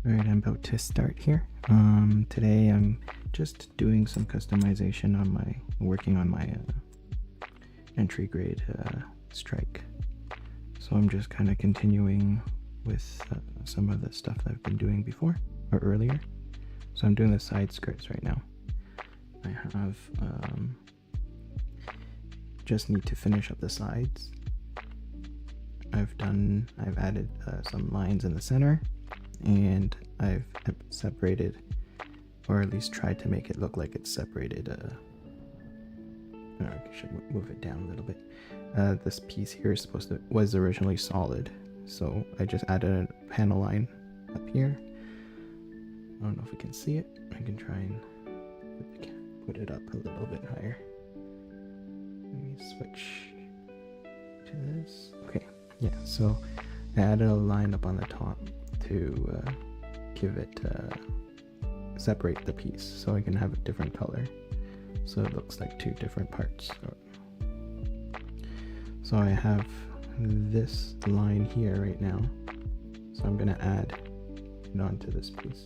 Alright, I'm about to start here. Today I'm just doing some customization on working on my entry grade strike. So I'm just kind of continuing with some of the stuff that I've been doing before or earlier. So I'm doing the side skirts right now. I have just need to finish up the sides. I've added some lines in the center, and I've separated, or at least tried to make it look like it's separated. I should move it down a little bit. This piece here is was originally solid, so I just added a panel line up here. I don't know if we can see it. I can try and put it up a little bit higher. Let me switch to this. Okay, yeah, so I added a line up on the top to give it separate the piece so I can have a different color, so it looks like two different parts. So I have this line here right now, so I'm going to add it onto this piece.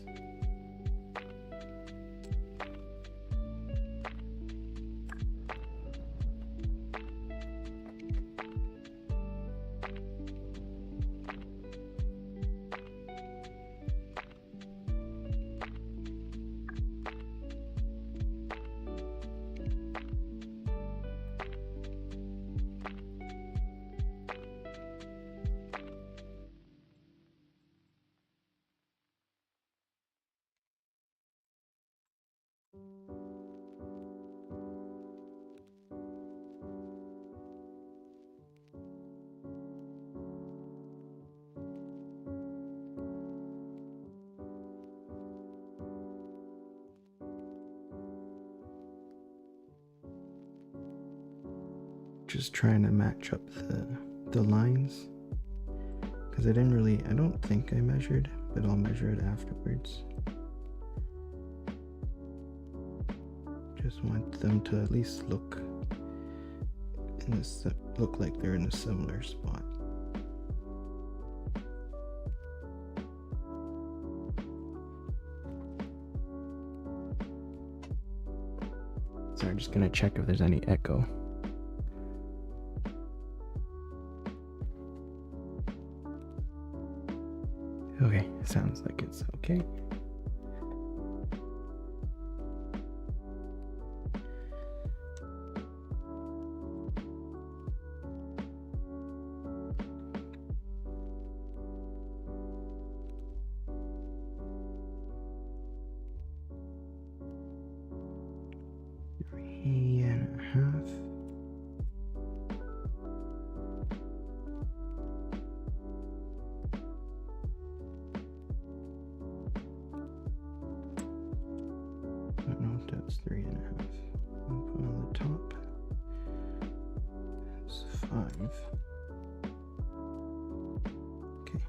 Just trying to match up the lines, because I don't think I measured, but I'll measure it afterwards. Just want them to at least look like they're in a similar spot. So I'm just gonna check if there's any echo. Okay, sounds like it's okay. Three and a half. That's 3.5. I'll put on the top. It's 5. Okay.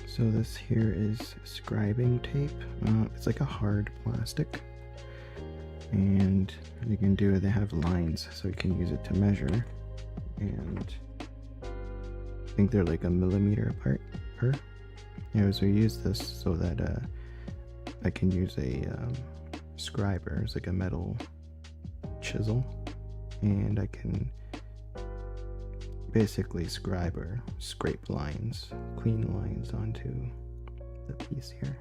So this here is scribing tape. It's like a hard plastic, and you can do it. They have lines, so you can use it to measure, and I think they're like a millimeter apart per. Yeah, so we use this so that I can use a scriber. It's like a metal chisel, and I can basically scribe or scrape lines, clean lines onto the piece here.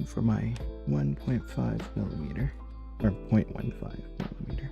For my 1.5 millimeter or 0.15 millimeter.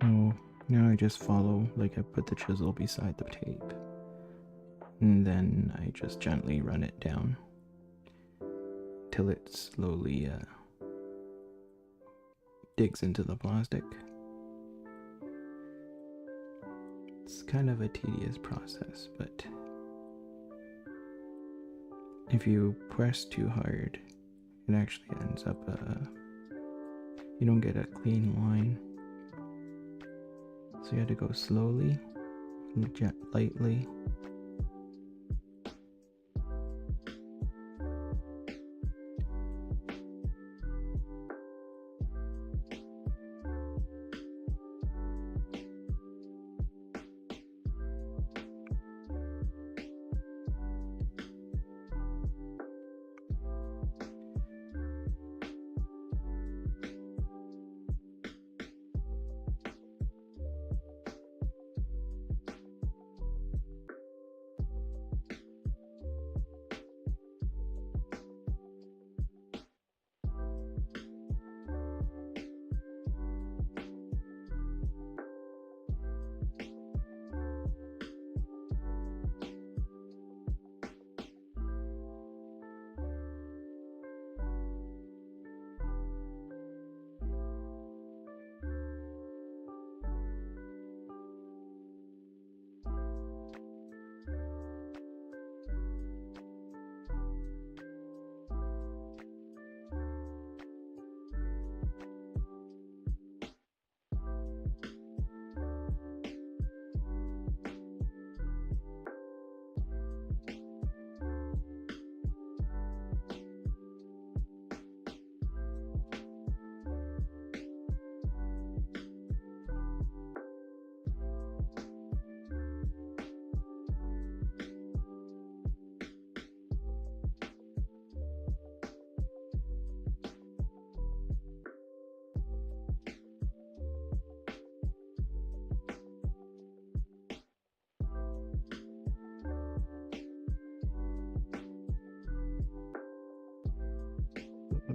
Oh, now I just follow, like I put the chisel beside the tape. And then I just gently run it down till it slowly digs into the plastic. It's kind of a tedious process, but if you press too hard, it actually ends up, you don't get a clean line. So you have to go slowly, lightly.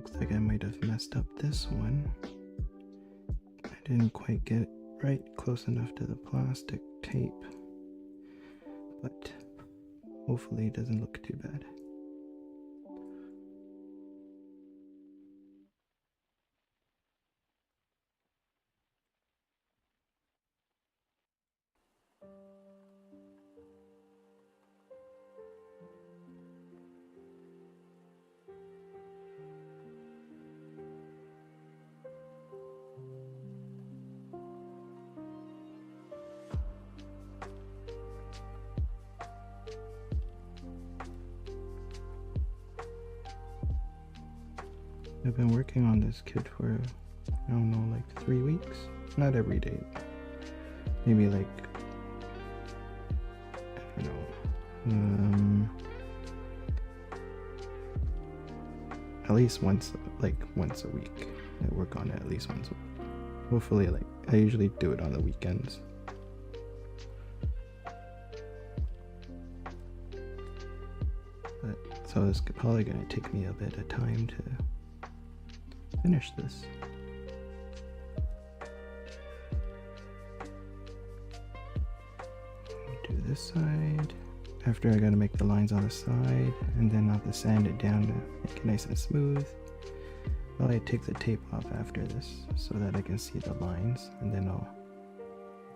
looks like I might have messed up this one. I didn't quite get it right close enough to the plastic tape, but hopefully it doesn't look too bad. I've been working on this kit for, I don't know, like 3 weeks. Not every day. Maybe like, I don't know, at least once a week. I work on it at least once a week. Hopefully, like, I usually do it on the weekends. But, so it's probably gonna take me a bit of time to finish this. Do this side. After I gotta make the lines on the side, and then I'll have to sand it down to make it nice and smooth. Well, I take the tape off after this so that I can see the lines, and then I'll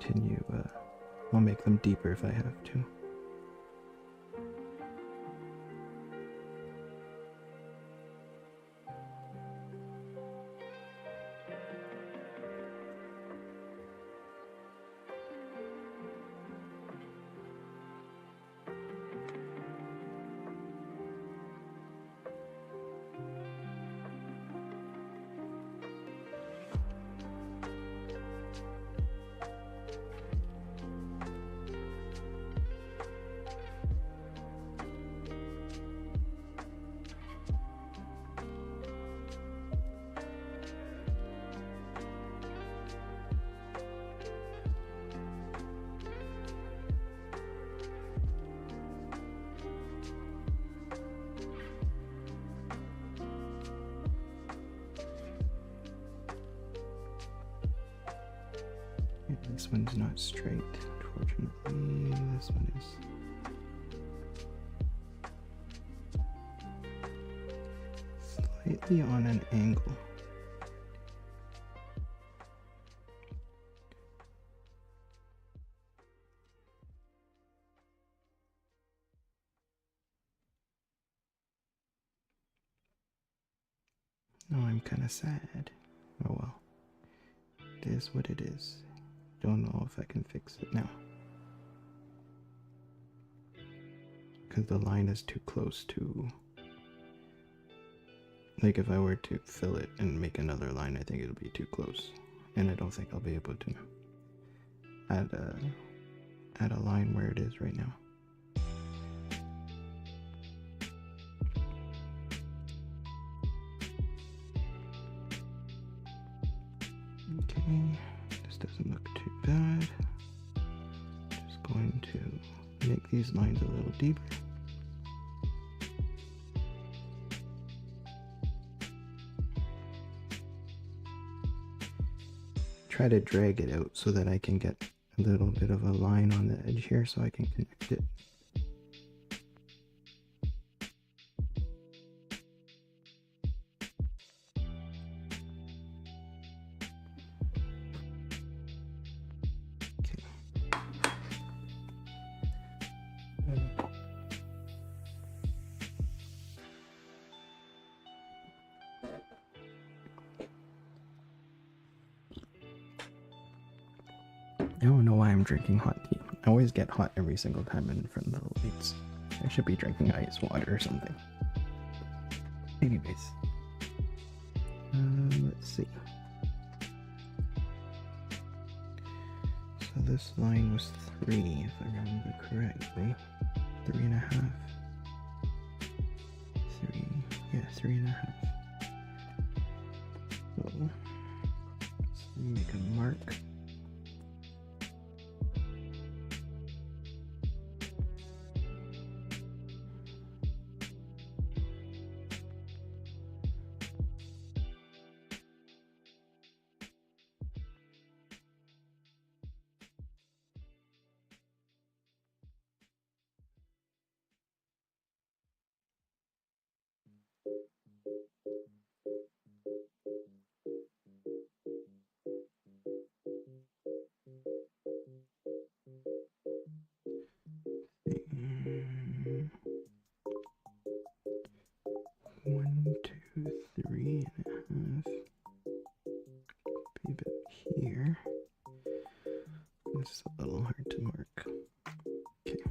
continue, I'll make them deeper if I have to. This one's not straight, unfortunately. This one is. Slightly on an angle. Oh, I'm kind of sad. Oh well. It is what it is. Don't know if I can fix it now. Because the line is too close to... Like if I were to fill it and make another line, I think it'll be too close. And I don't think I'll be able to add a line where it is right now. Okay, this doesn't look too bad. Just going to make these lines a little deeper. Try to drag it out so that I can get a little bit of a line on the edge here so I can connect it. I don't know why I'm drinking hot tea. I always get hot every single time in front of the lights. I should be drinking ice water or something. Anyways. Let's see. So this line was 3, if I remember correctly. 3.5. 3, yeah, 3.5. So, let's make a mark. 1, 2, 3.5. Be a bit here. It's a little hard to mark. Okay.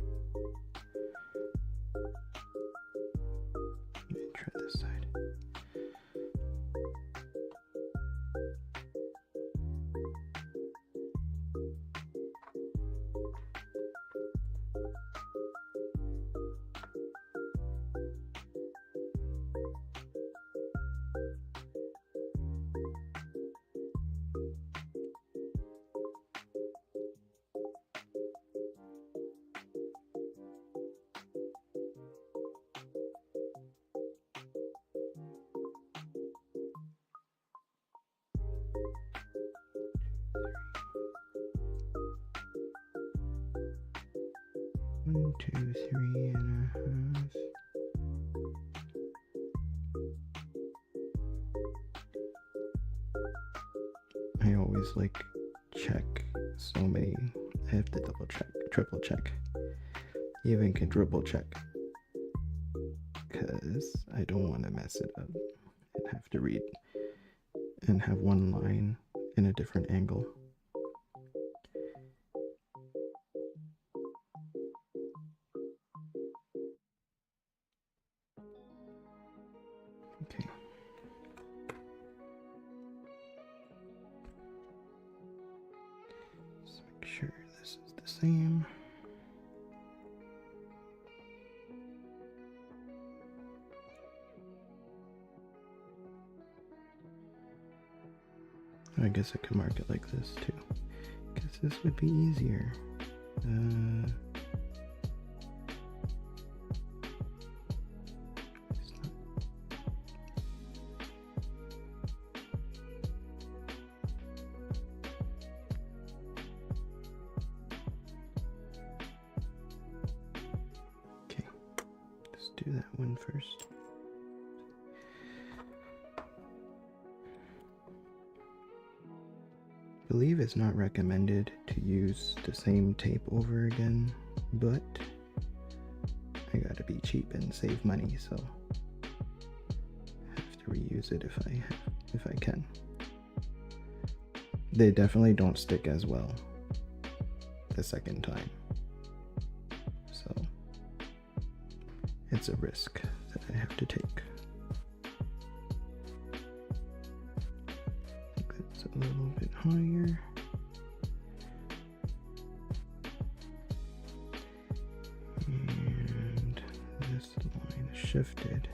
Let me try this side. One, 2, 3.5. I always like check so many. I have to double check, triple check, even quadruple check, because I don't want to mess it up and have to read and have one line in a different angle. Okay. Let's make sure this is the same. I guess I could mark it like this too, because this would be easier. Okay, let's do that one first. I believe it's not recommended to use the same tape over again, but I gotta be cheap and save money, so I have to reuse it if I can. They definitely don't stick as well the second time, so it's a risk that I have to take. A little bit higher. And this line is shifted.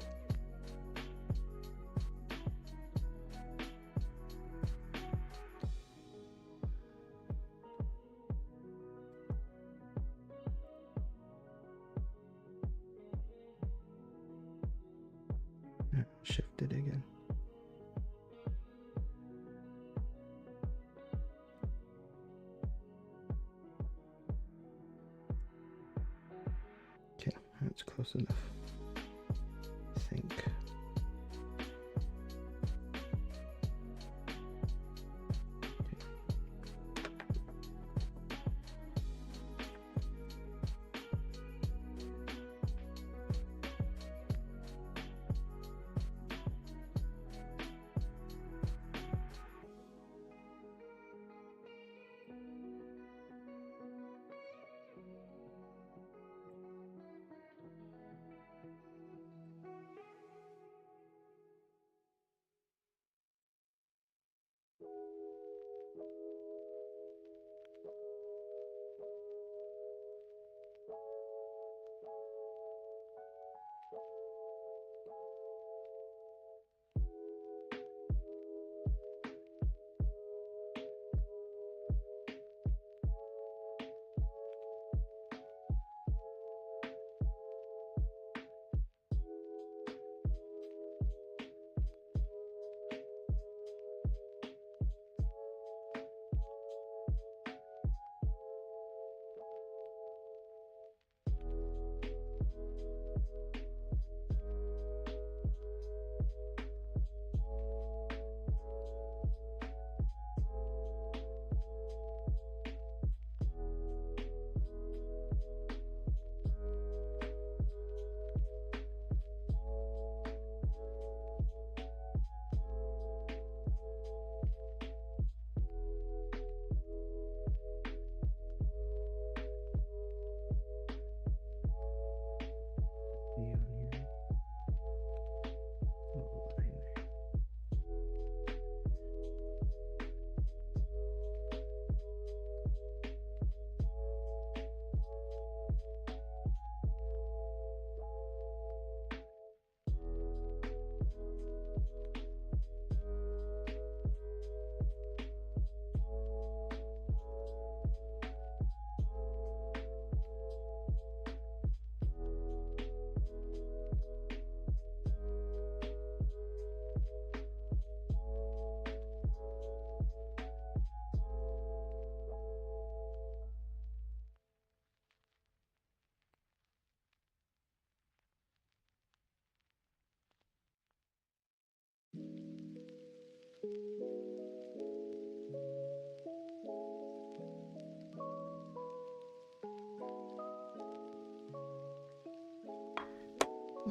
Shifted again. Okay, that's close enough, I think.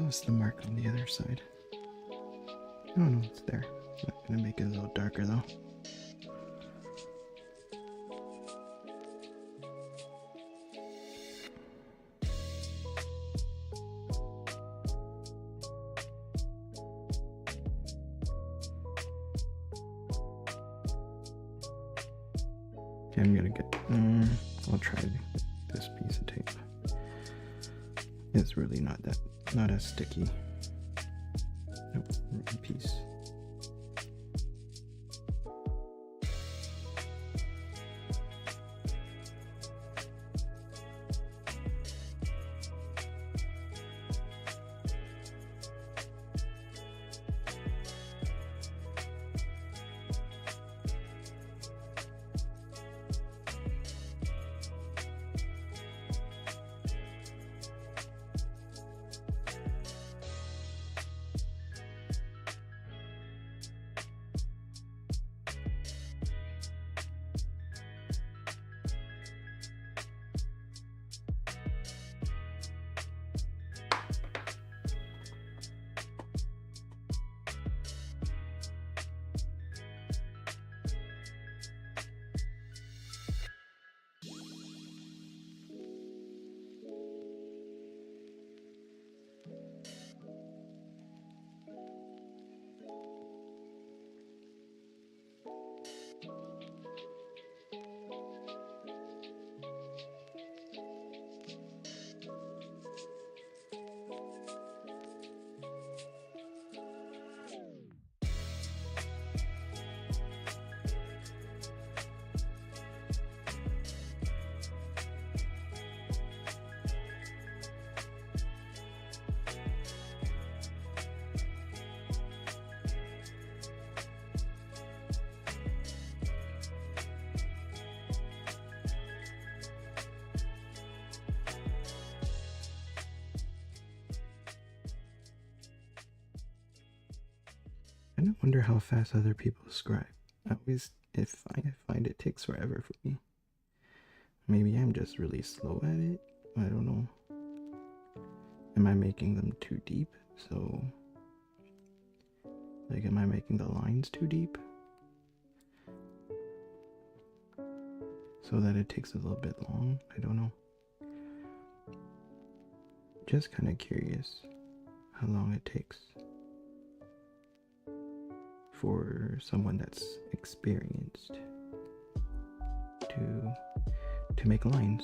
What's the mark on the other side? Oh no, it's there. Not gonna make it a little darker though. Okay, I'm gonna get. I'll try this piece of tape. It's really not as sticky. Nope, wrong piece. I don't wonder how fast other people scribe. I find it takes forever for me. Maybe I'm just really slow at it. I don't know. Am I making them too deep? So, like, am I making the lines too deep? So that it takes a little bit long? I don't know. Just kind of curious how long it takes for someone that's experienced to make lines.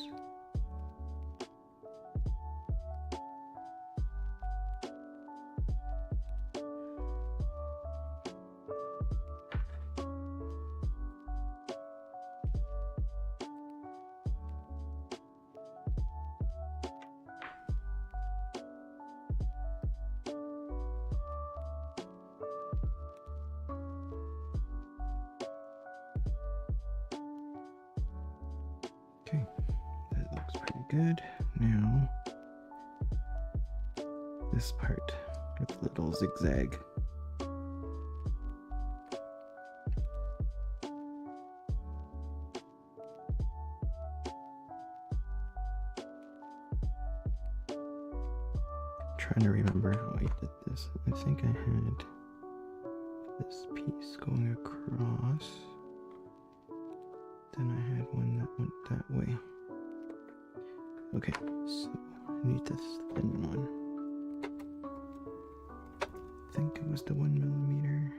Okay, that looks pretty good. Now, this part with the little zigzag. Trying to remember how I did this. I think I had this piece going across. Then I had one that went that way. Okay, so I need this thin one. I think it was the 1 millimeter.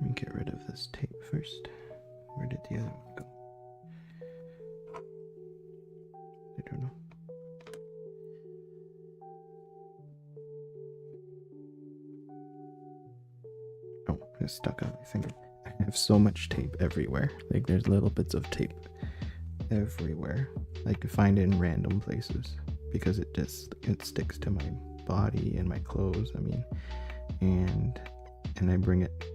Let me get rid of this tape first. Where did the other one go? I don't know. Oh, it's stuck on my finger. I have so much tape everywhere. Like, there's little bits of tape everywhere. I could find it in random places because it sticks to my body and my clothes. I mean, and I bring it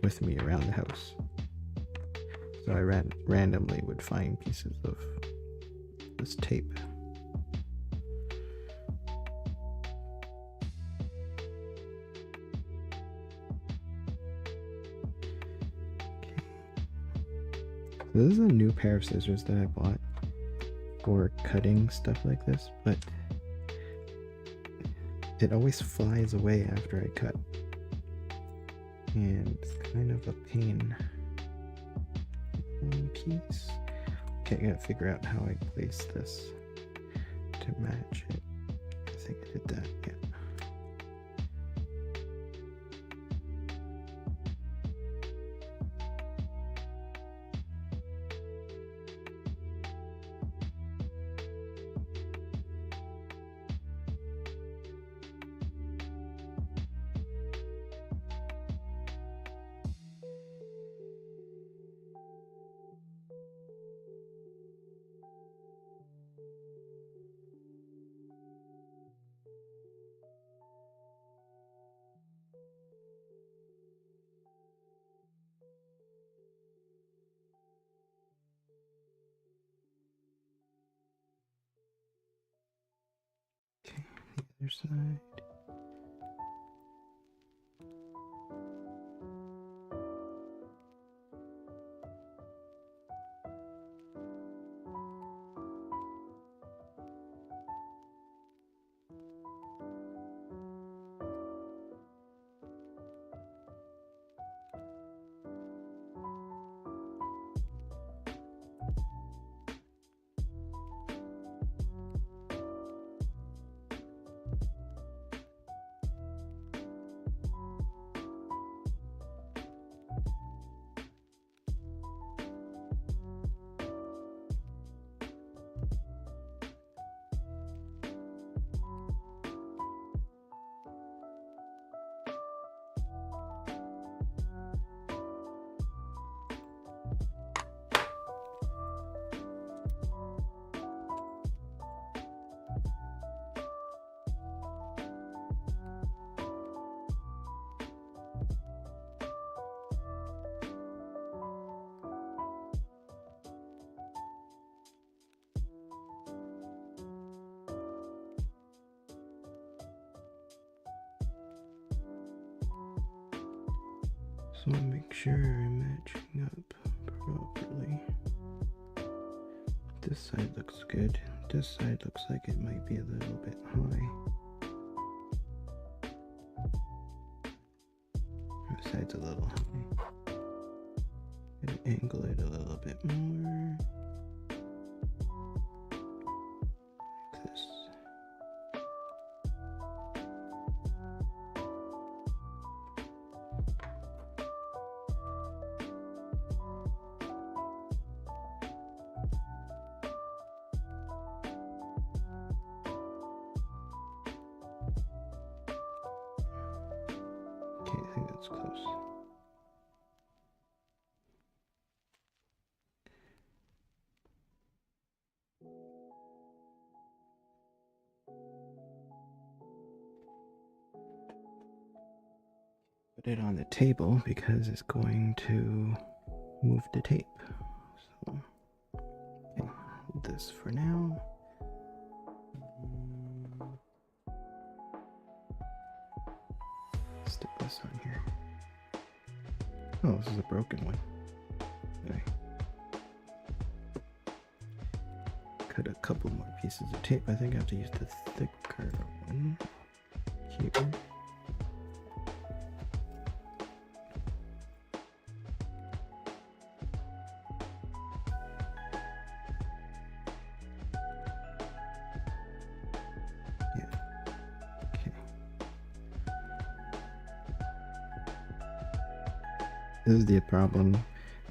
with me around the house. So I randomly would find pieces of this tape. This is a new pair of scissors that I bought for cutting stuff like this, but it always flies away after I cut. And it's kind of a pain. One piece. Okay, I gotta figure out how I place this to match it. I think I did that, yeah. Other side. So make sure I'm matching up properly. This side looks good. This side looks like it might be a little bit high. This side's a little high. Gotta angle it a little bit more. Like this. Okay, I think that's close. Put it on the table because it's going to move the tape. So, okay, this for now. Stick this on here. Oh, this is a broken one. Okay. Cut a couple more pieces of tape. I think I have to use the thicker one here. This is the problem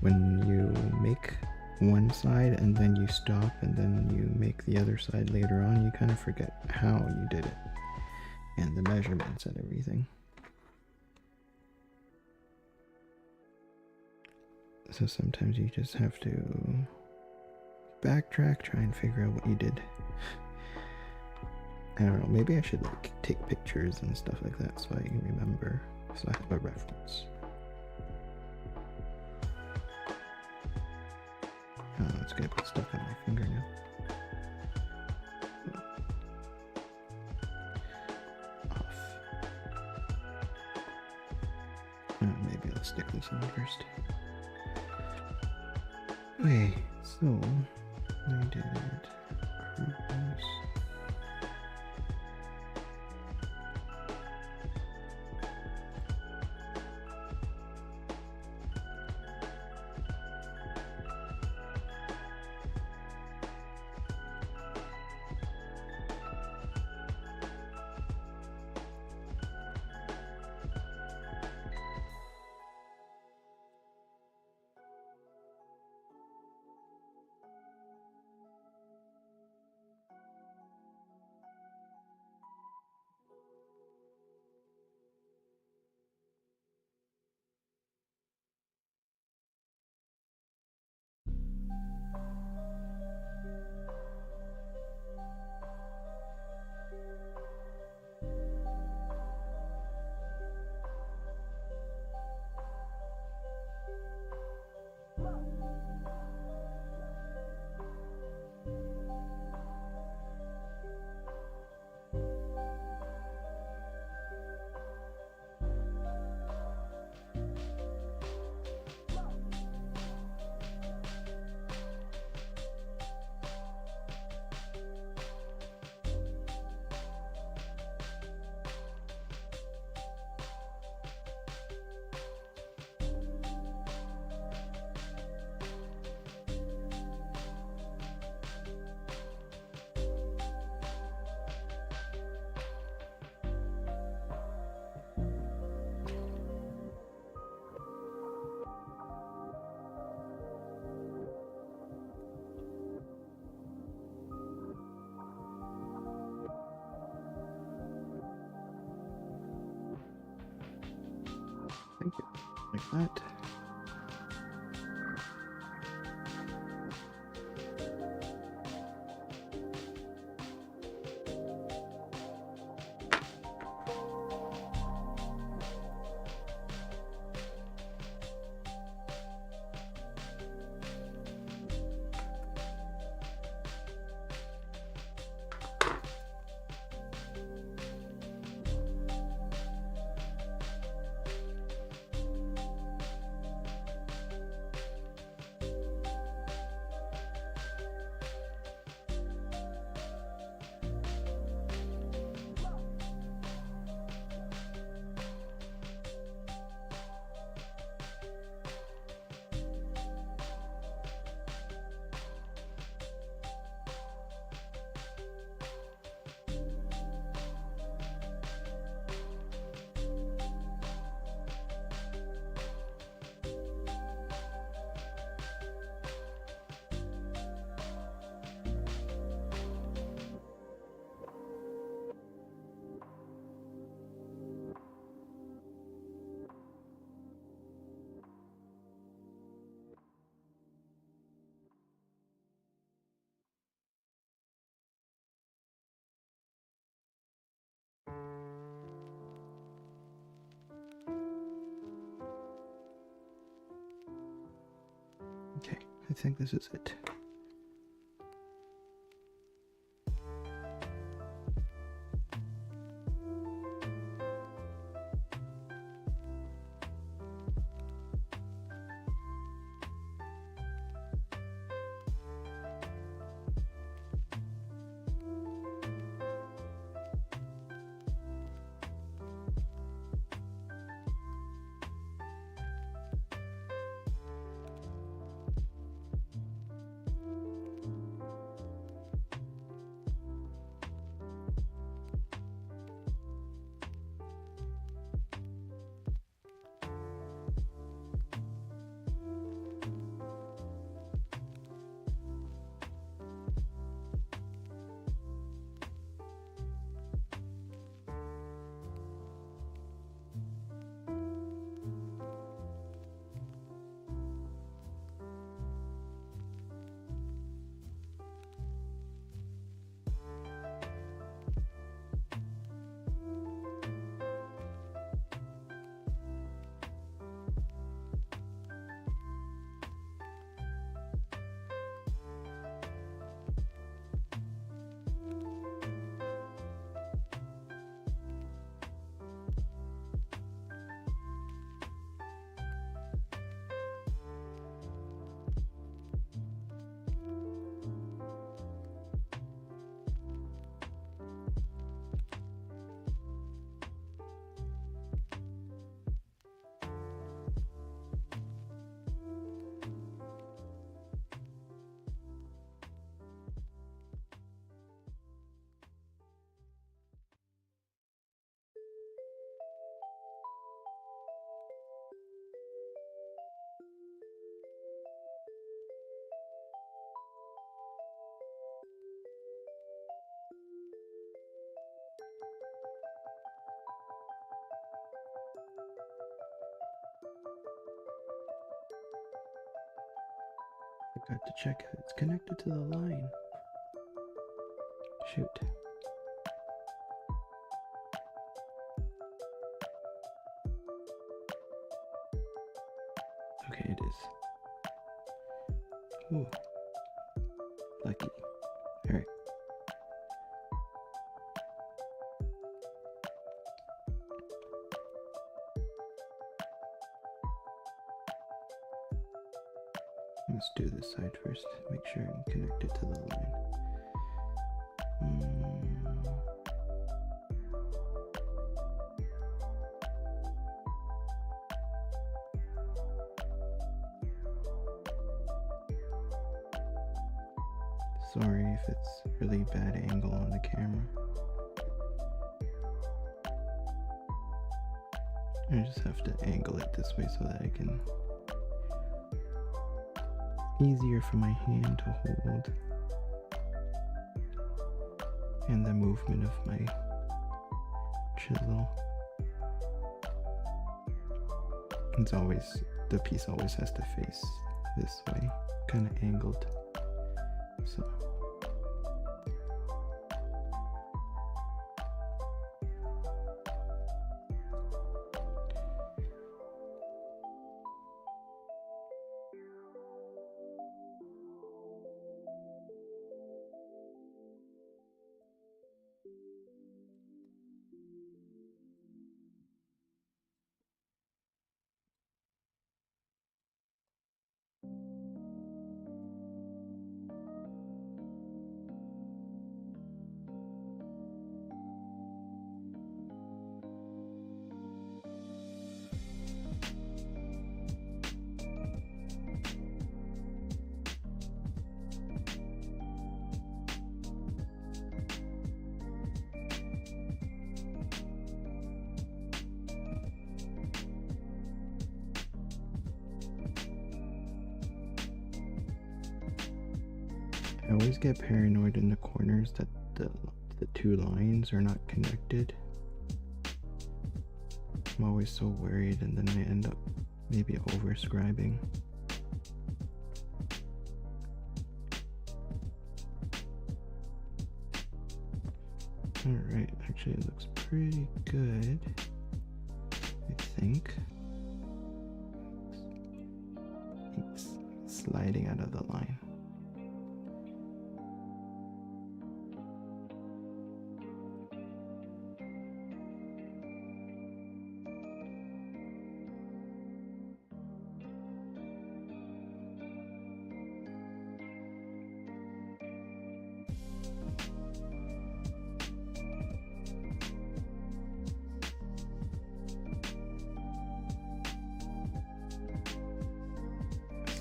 when you make one side and then you stop and then you make the other side later on. You kind of forget how you did it and the measurements and everything. So sometimes you just have to backtrack, try and figure out what you did. I don't know, maybe I should like take pictures and stuff like that so I can remember, so I have a reference. Oh, it's gonna get stuck on my finger now. maybe I'll stick this on first. Okay, so I did cruise. Thank you. Like that. Okay, I think this is it. Forgot to check if it's connected to the line. Shoot. Okay, it is. Ooh. Lucky. Alright. Let's do this side first. Make sure I can connect it to the line. Sorry if it's really bad angle on the camera. I just have to angle it this way so that I can... easier for my hand to hold. And the movement of my chisel. It's always, the piece always has to face this way, kind of angled. So. I always get paranoid in the corners that the two lines are not connected. I'm always so worried, and then I end up maybe overscribing. Alright, actually it looks pretty good, I think. It's sliding out of the line.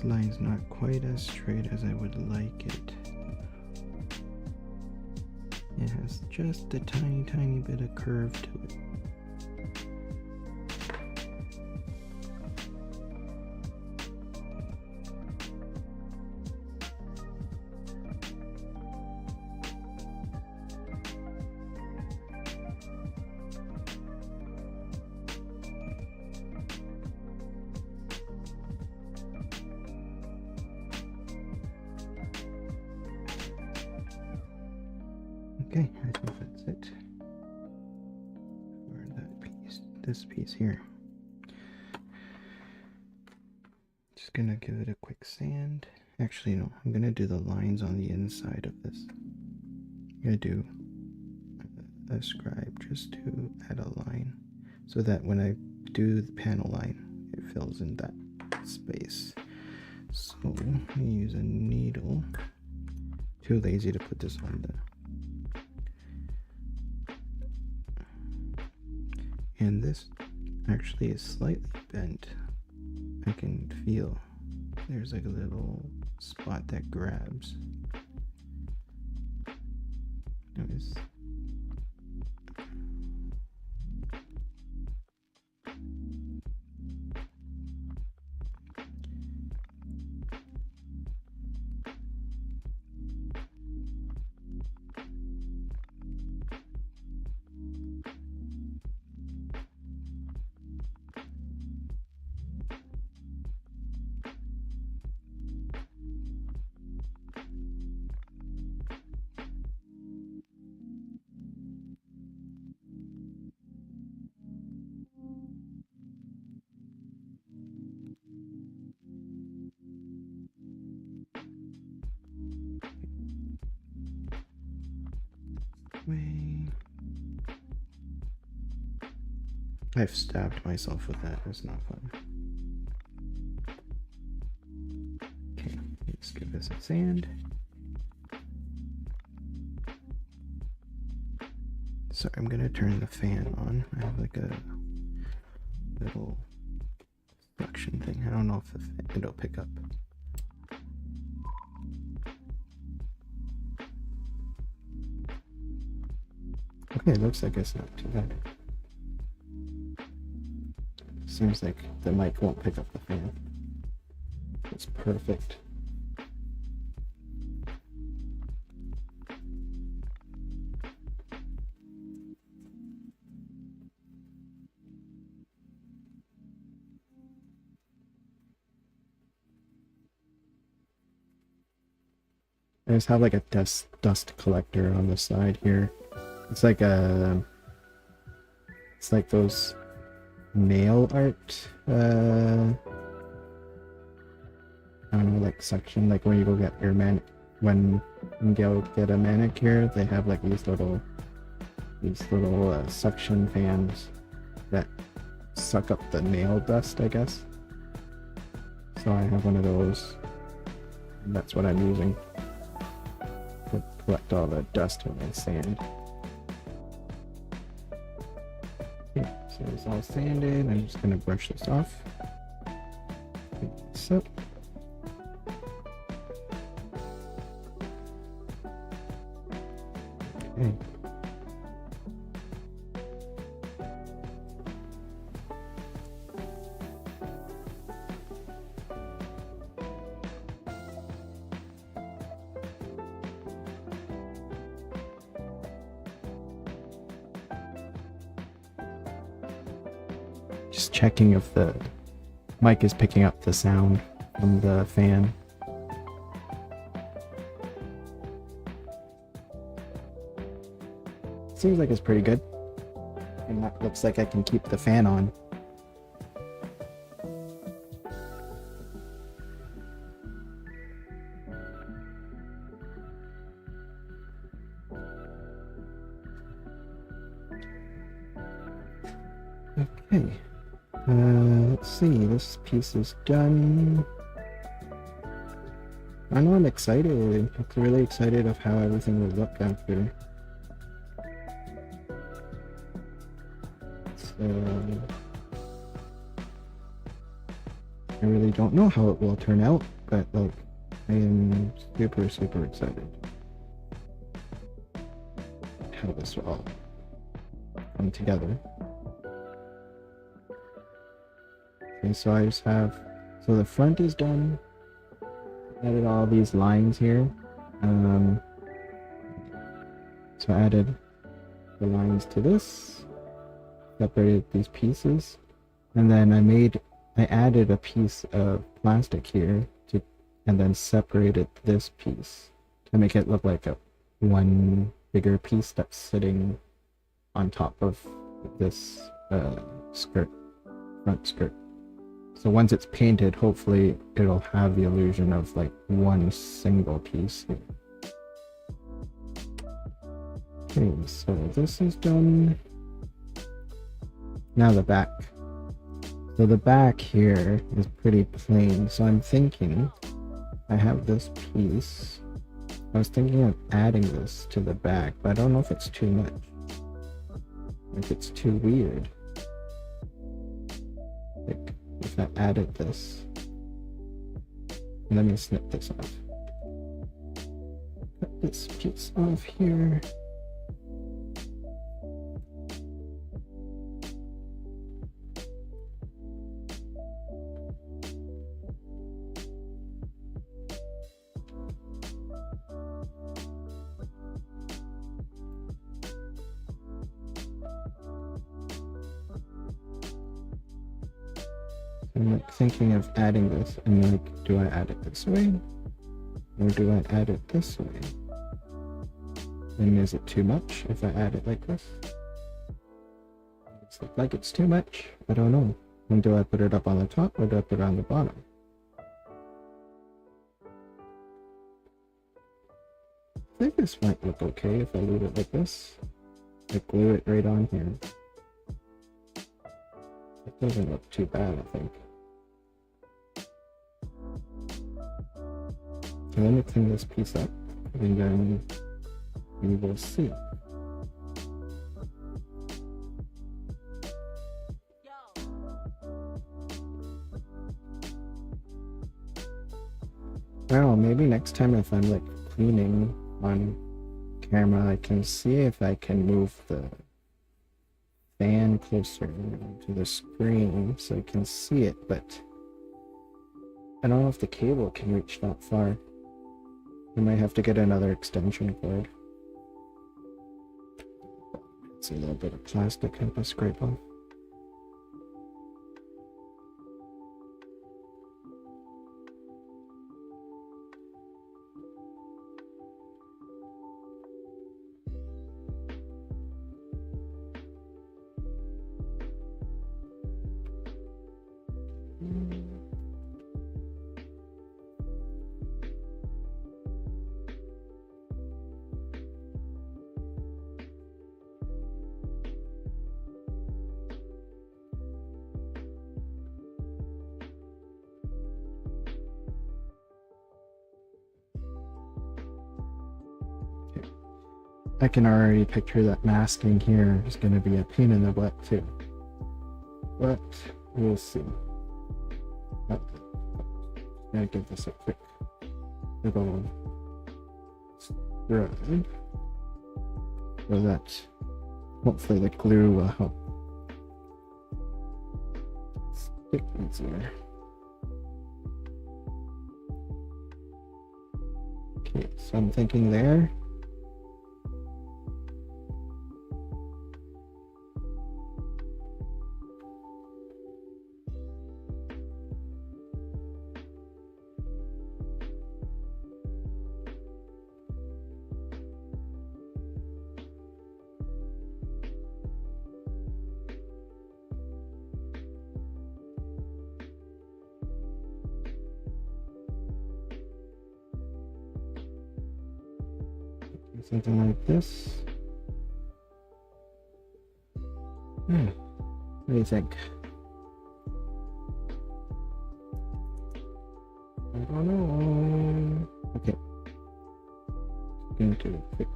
Line's not quite as straight as I would like it. It has just a tiny bit of curve to it. Okay, I think that's it for that piece, this piece here. Just gonna give it a quick sand. Actually, no, I'm gonna do the lines on the inside of this. I'm gonna do a scribe just to add a line so that when I do the panel line, it fills in that space. So I'm gonna use a needle. Too lazy to put this on the... And this actually is slightly bent. I can feel there's like a little spot that grabs. Notice. I've stabbed myself with that. It's not fun. Okay, let's give this a sand. So I'm gonna turn the fan on. I have like a little suction thing. I don't know if it'll pick up. Okay, it looks like it's not too bad. Seems like the mic won't pick up the fan. It's perfect. I just have like a dust collector on the side here. It's like those nail art, I don't know, like section, like when you go get your when you go get a manicure, they have like these little suction fans that suck up the nail dust, I guess. So I have one of those, and that's what I'm using to collect all the dust and sand. Okay, so it's all sanded. I'm just gonna brush this off. So. Okay. Just checking if the mic is picking up the sound from the fan. Seems like it's pretty good. And that looks like I can keep the fan on. Okay. Let's see, this piece is done. I know I'm excited. I'm really excited of how everything will look after. So, I really don't know how it will turn out, but like, I am super, super excited how this will all come together. Okay, so I just have, so the front is done. Added all these lines here. So I added the lines to this, separated these pieces, and then I added a piece of plastic here and then separated this piece to make it look like one bigger piece that's sitting on top of this front skirt. So once it's painted, hopefully it'll have the illusion of like one single piece here. Okay, so this is done. Now the back. So the back here is pretty plain. So I'm thinking, I have this piece. I was thinking of adding this to the back, but I don't know if it's too much. If it's too weird. Like, if I added this. Let me snip this off. Cut this piece off here. I'm like thinking of adding this, and like, do I add it this way? Or do I add it this way? And is it too much if I add it like this? It's like it's too much. I don't know. And do I put it up on the top or do I put it on the bottom? I think this might look okay if I leave it like this. Like glue it right on here. It doesn't look too bad, I think. So let me clean this piece up, and then we will see. Well, maybe next time if I'm like cleaning on camera, I can see if I can move the fan closer to the screen so I can see it, but I don't know if the cable can reach that far. I might have to get another extension cord. It's a little bit of plastic I can scrape off. I can already picture that masking here is going to be a pain in the butt too. But we'll see. Gotta give this a quick little scrub so that hopefully the glue will help stick easier. Okay, so I'm thinking there. Something like this. What do you think? I don't know. Okay. Going to quick.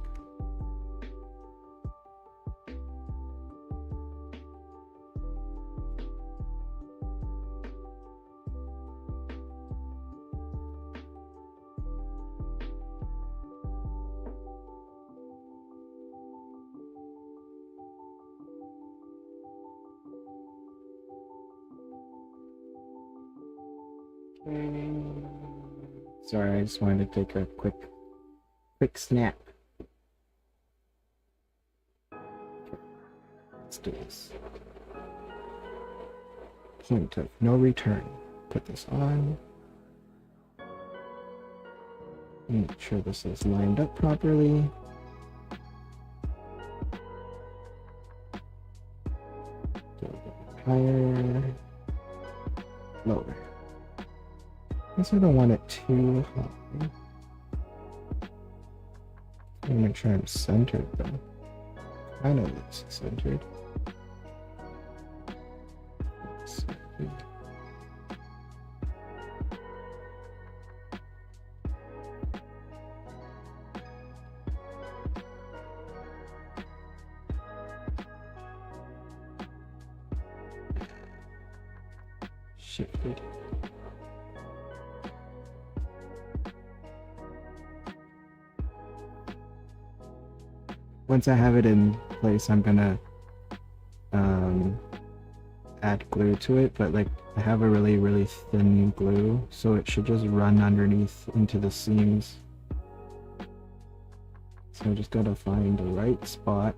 Sorry, I just wanted to take a quick snap. Okay, let's do this. Point of no return. Put this on. Make sure this is lined up properly. Do a bit higher, lower. I guess I don't want it too high. I want to make sure I'm centered though. Kind of looks centered. Shifted. Once I have it in place, I'm gonna add glue to it, but like I have a really thin glue, so it should just run underneath into the seams. So I just gotta find the right spot,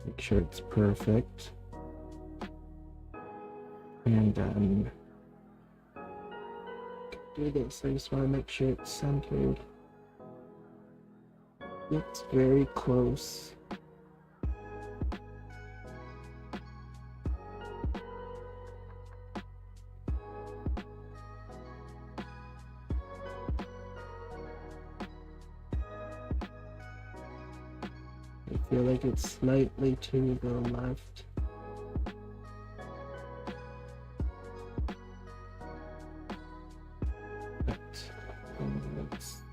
make sure it's perfect, and then do this. I just want to make sure it's centered. It's very close. I feel like it's slightly to the left. But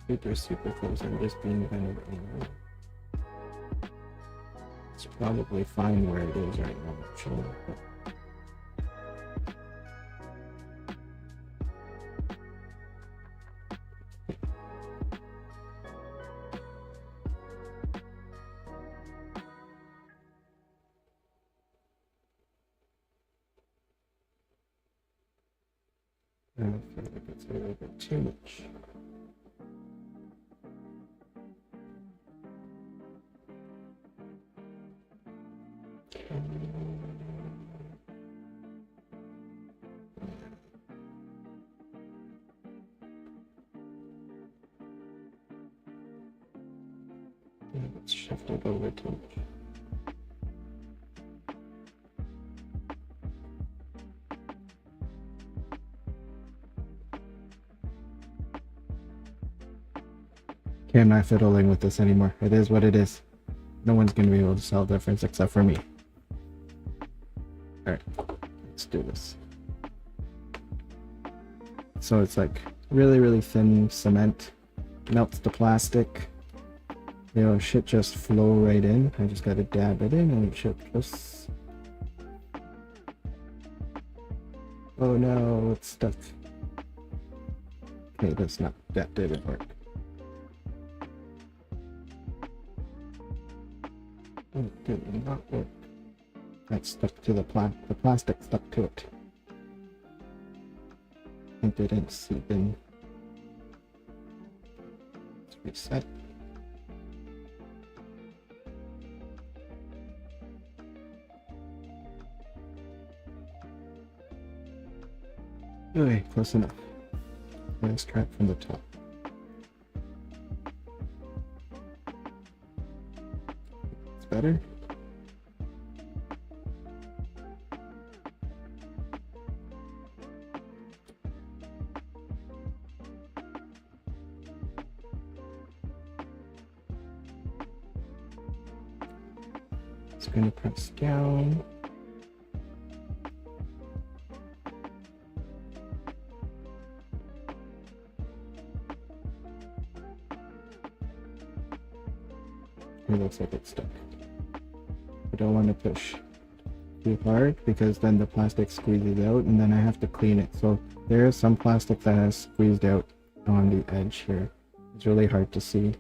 it's super close. I'm just being kind of anal. It's probably fine where it is right now, actually. But I feel like it's a little bit too much. Let's shift it over too much. Okay, I'm not fiddling with this anymore. It is what it is. No one's gonna be able to tell the difference except for me. Alright, let's do this. So it's like really thin cement, melts the plastic. You know, shit just flow right in. I just gotta dab it in and it should just... Oh no, it's stuck. Okay, that didn't work. It did not work. That stuck to the plastic stuck to it. It didn't seep in. Let's reset. Okay, close enough. Let's try it from the top. It's better. Just going to press down. It looks like it's stuck. I don't want to push too hard because then the plastic squeezes out and then I have to clean it. So there is some plastic that has squeezed out on the edge here. It's really hard to see.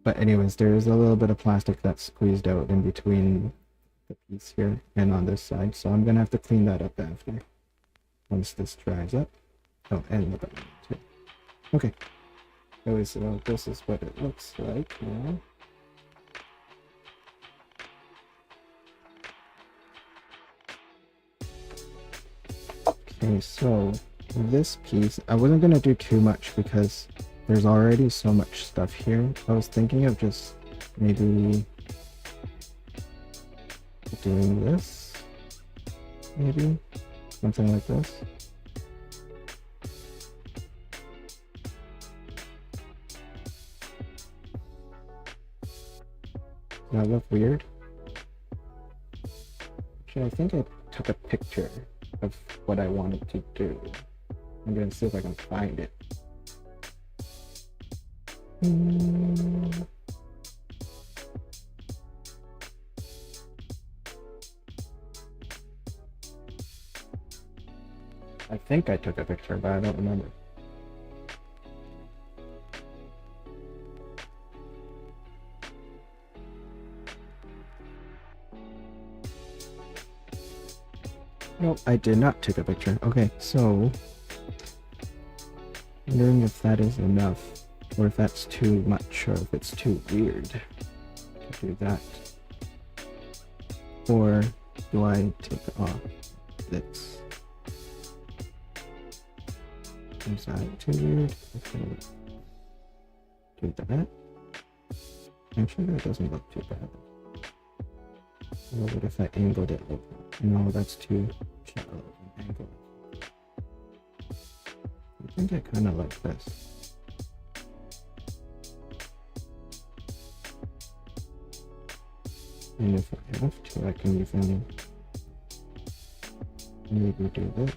But anyways, there is a little bit of plastic that's squeezed out in between the piece here and on this side. So I'm going to have to clean that up after. Once this dries up. Oh, and the bottom too. Okay. Anyways, so this is what it looks like now. Okay, so this piece, I wasn't going to do too much because there's already so much stuff here. I was thinking of just maybe doing this, maybe something like this. Does that look weird? Actually, I think I took a picture of what I wanted to do. I'm gonna see if I can find it. I think I took a picture, but I don't remember. No, I did not take a picture. Okay, so wondering if that is enough, or if that's too much, or if it's too weird to do that. Or do I take off this? Is that too weird? Okay. Do that. Actually, that doesn't look too bad. What if I angled it? No, that's too shallow of an angle. I think I kind of like this. And if I have to, I can even maybe do this.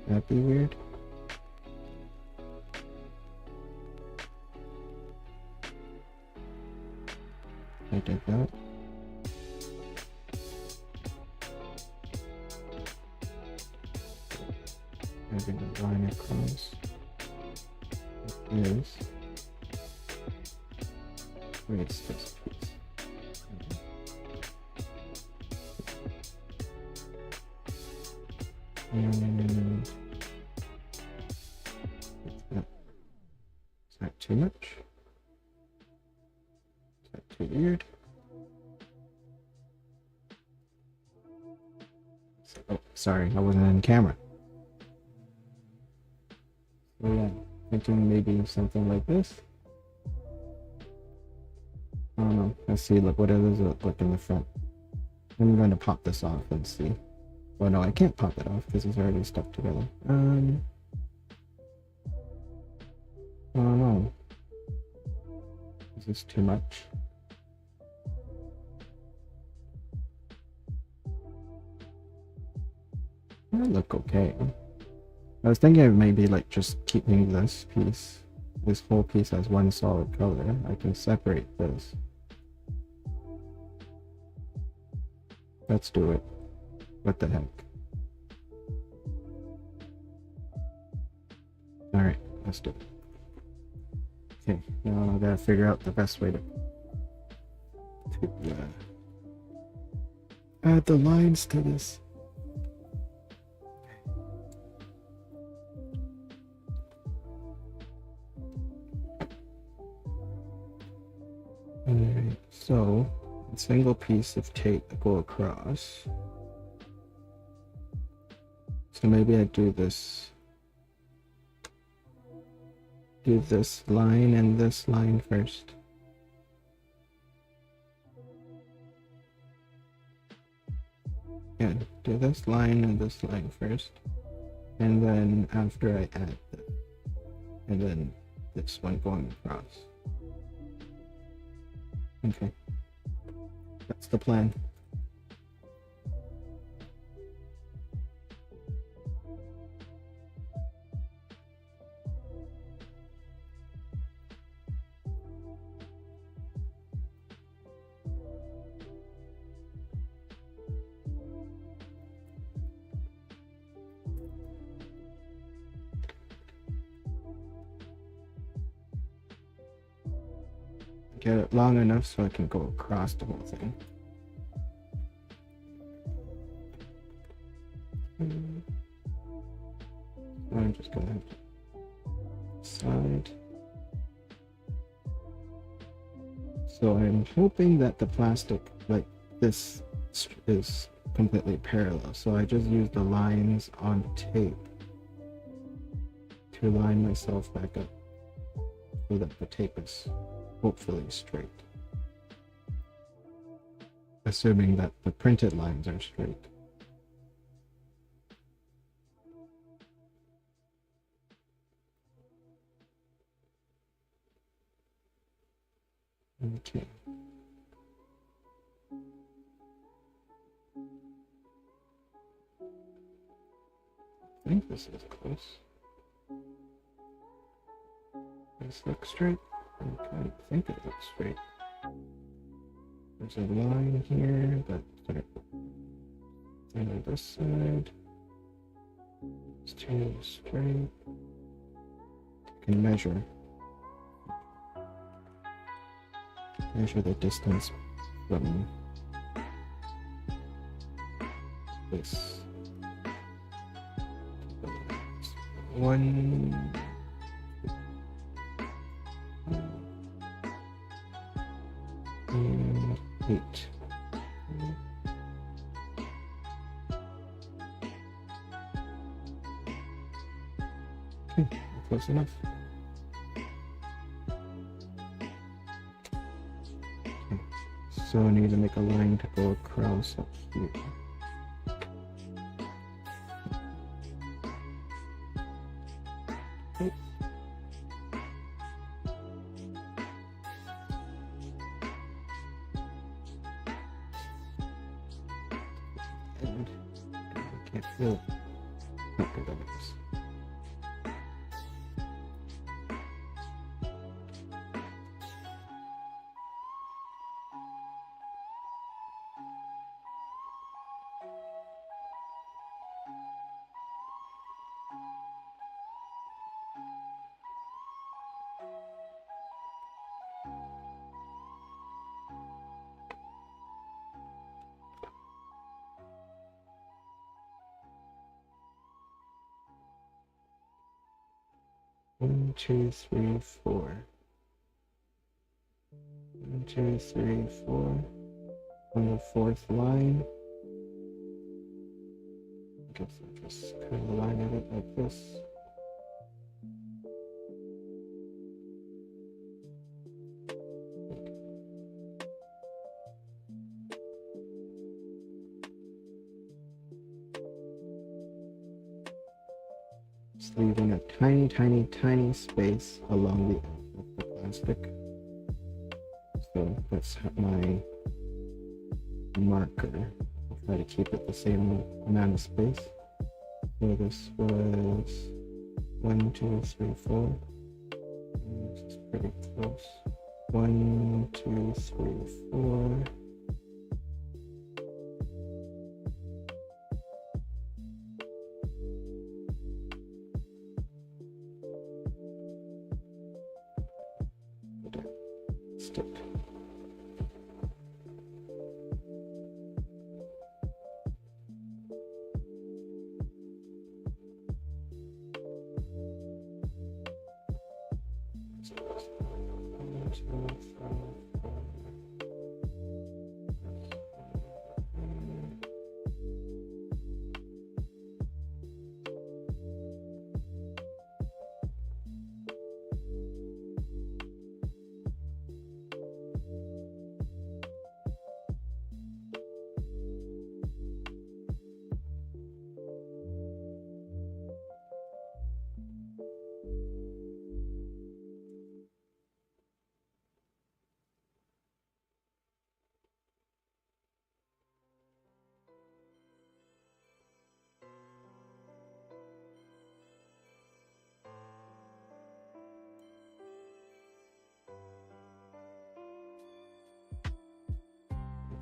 That'd be weird. I did that. Having a line across. Is where it's this piece. And is that too much? Is that too weird? Oh, sorry, I wasn't in camera. So yeah, thinking maybe something like this. I don't know. Let's see. Look, what does it look in the front? I'm going to pop this off and see. Well, no, I can't pop it off because it's already stuck together. I don't know. Is this too much? That look okay. I was thinking of maybe like just keeping this piece, this whole piece as one solid color. I can separate this. Let's do it. What the heck? Alright, let's do it. Okay, now I gotta figure out the best way to add the lines to this. Alright, so a single piece of tape to go across. So maybe I do this line and this line first. Yeah, do this line and this line first. And then after I add this. And then this one going across. Okay. That's the plan. Get it long enough so I can go across the whole thing. I'm just gonna have to side. So I'm hoping that the plastic like this is completely parallel. So I just use the lines on tape to line myself back up so that the tape is hopefully straight. Assuming that the printed lines are straight. Okay. I think this is close. Does this look straight? Okay, I think it looks straight. There's a line here, but on this side, it's too straight. You can measure the distance from this one. And 8. Okay, close enough. Okay. So I need to make a line to go across up here. Okay. And I can't feel. Okay, that is. 1, 2, 3, 4. 1, 2, 3, 4. On the fourth line, I guess I'll just kind of line it up like this. Just leaving a tiny, tiny, tiny space along the edge of the plastic. So that's my marker. I'll try to keep it the same amount of space. So this was 1, 2, 3, 4. This is pretty close. 1, 2, 3, 4. Stick.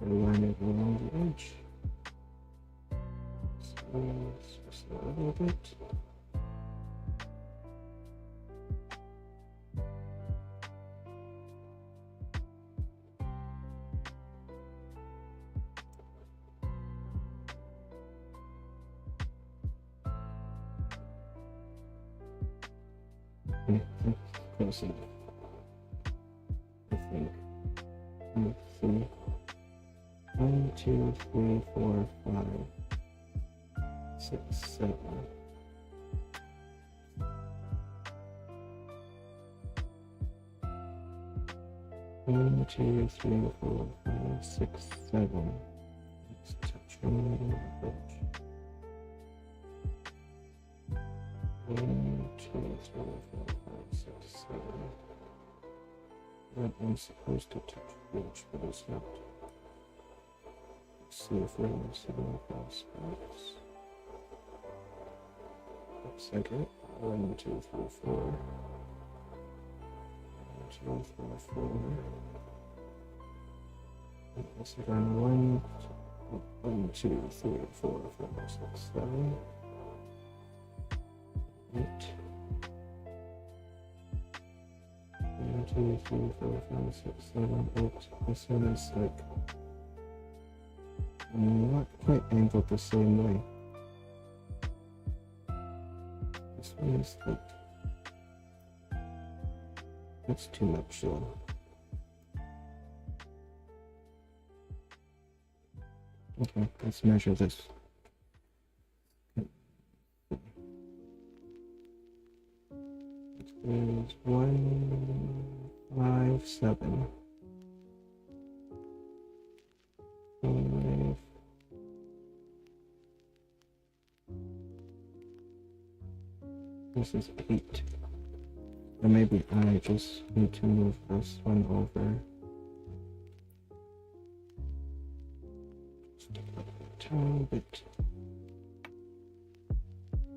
Line it along the edge. So just a little bit. Close enough. I think. Let's see. 1, 2, 3, 4, 5, 6, 7. One, 2, 3, 4, 5, 6, 7. Let's touch on the edge. 1, 2, 3, 4, 5, 6, 7. That one's supposed to touch the edge, but it's not. See if we're going to see any false spots. Looks like it. 1, 2, 3, 4. 1, 2, 3, 4. Let's see again. 1, 2, 3, 4, 5, 6, 7. 8. 1, 2, 3, 4, 5, 6, 7, 8. This one is like not quite angled the same way. This one is like, that's too much though. Okay, let's measure this. It's 1, 5, 7. 5. This is 8. Or maybe I just need to move this one over. Just a tiny bit.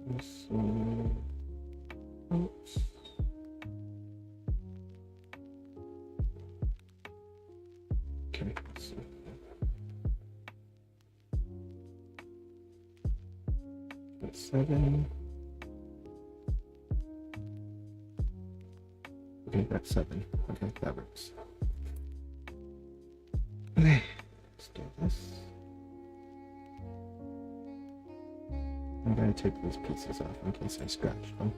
This one. Oops. Okay, let's see. That's 7. Okay, that's 7. Okay, that works. Okay, let's do this. I'm gonna take these pieces off in case I scratch them.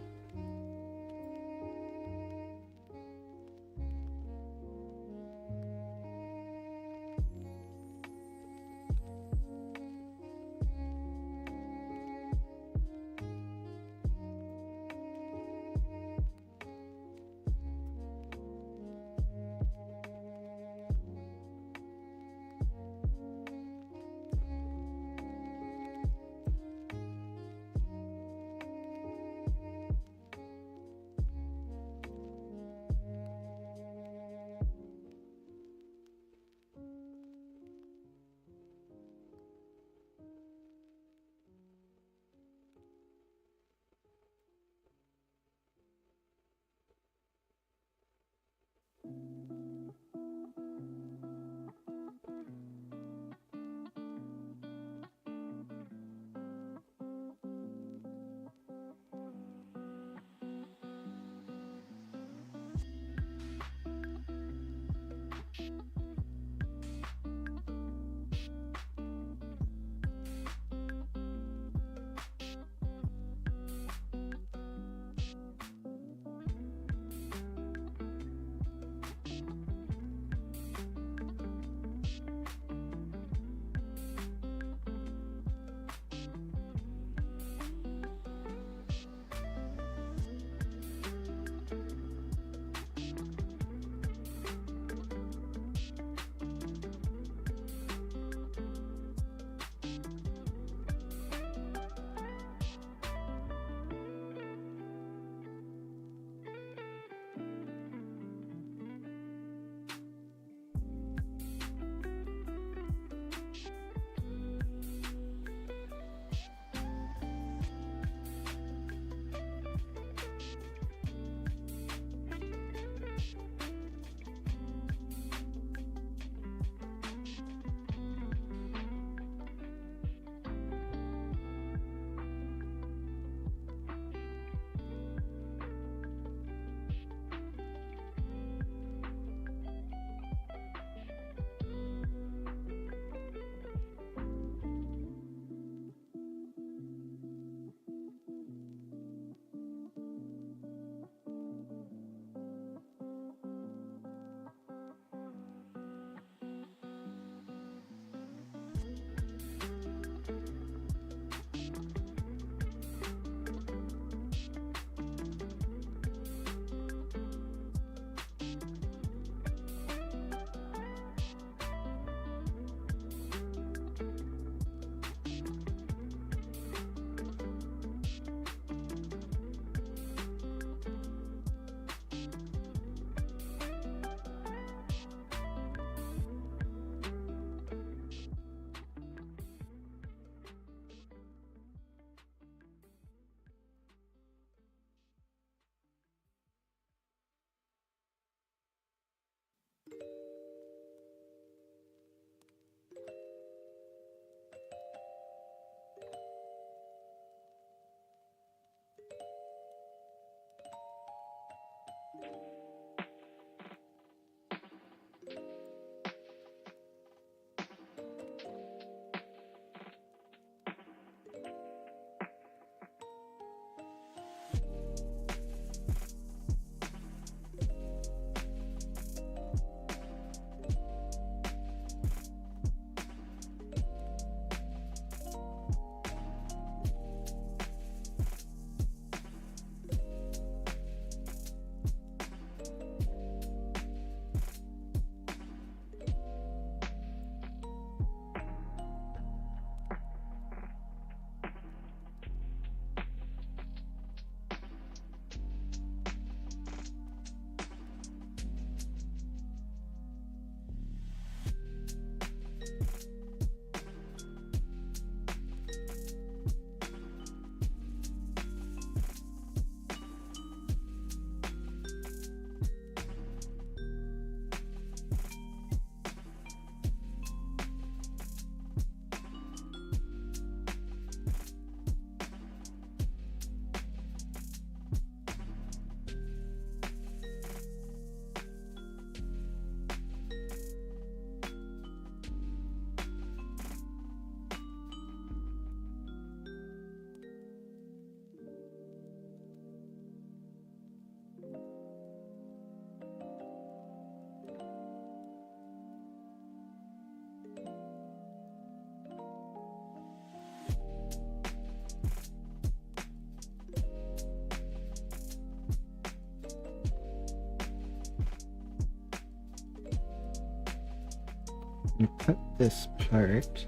You cut this part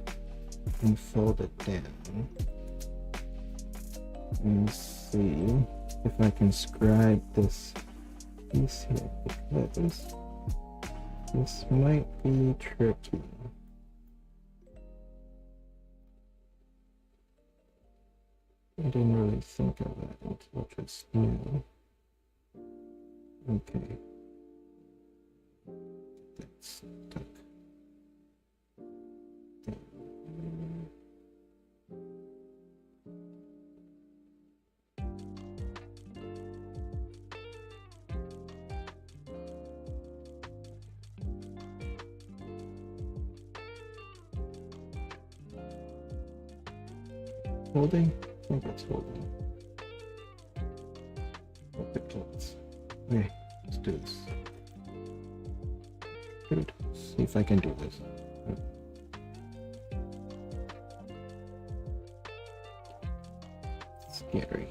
and fold it down and see if I can scribe this piece here, because this might be tricky. I didn't really think of that until just now. Okay. That's stuck. Holding? I think it's holding. Hope it clicks. Okay, let's do this. Good. See if I can do this. Scary.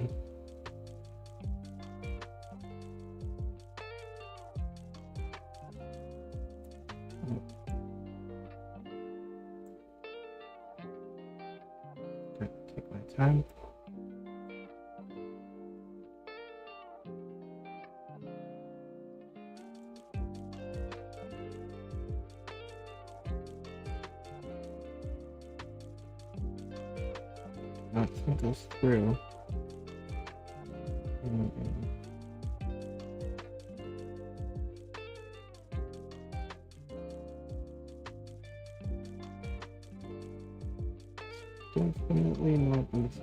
Okay, take my time. Nothing goes through. Definitely not easy.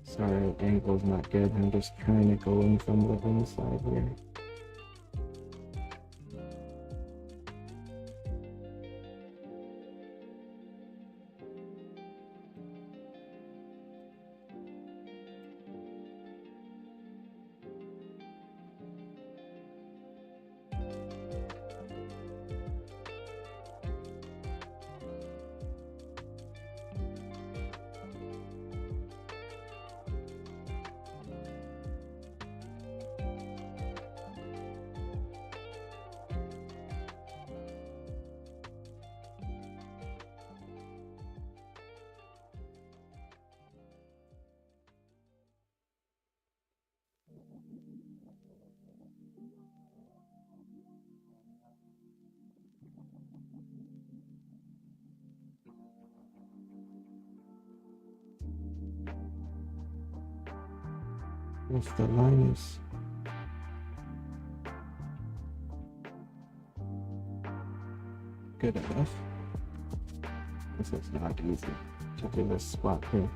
Sorry, angle's not good. I'm just trying to go in from the inside here. If the line is good enough, this is not easy to do this spot here.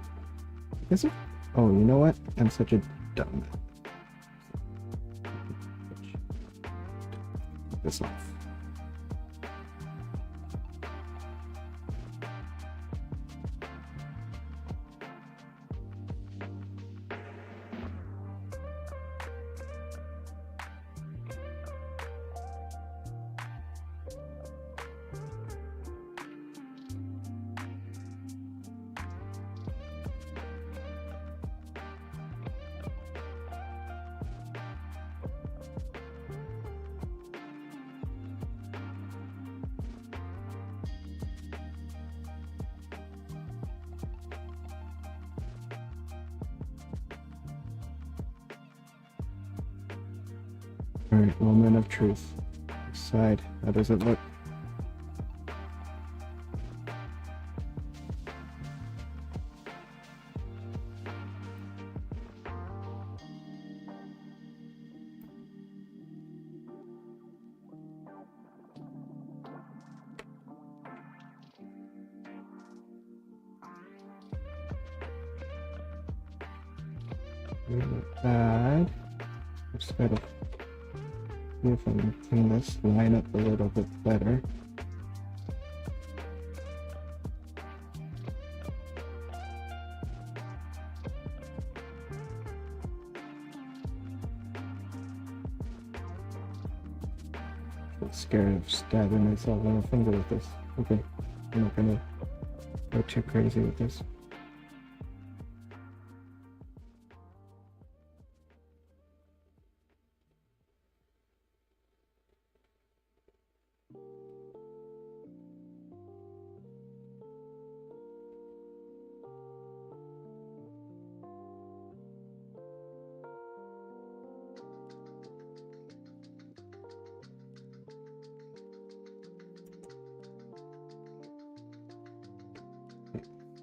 Is it? Oh, you know what? I'm such a dumb. Take this off. Alright, moment of truth. This side, how does it look? Not bad. Just gotta see if I can clean this line up a little bit better. I'm scared of stabbing myself on the finger with this. Okay, I'm not gonna go too crazy with this.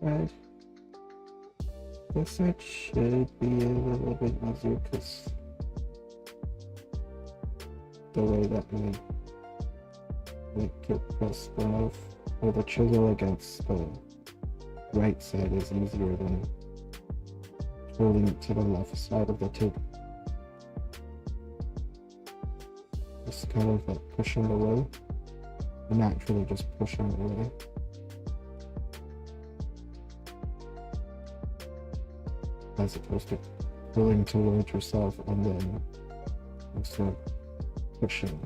Right. This side should be a little bit easier because the way that my get pressed the knife or the chisel against the right side is easier than holding it to the left side of the tip. Just kind of like pushing away, and actually just pushing away. As opposed to pulling towards yourself and then also pushing.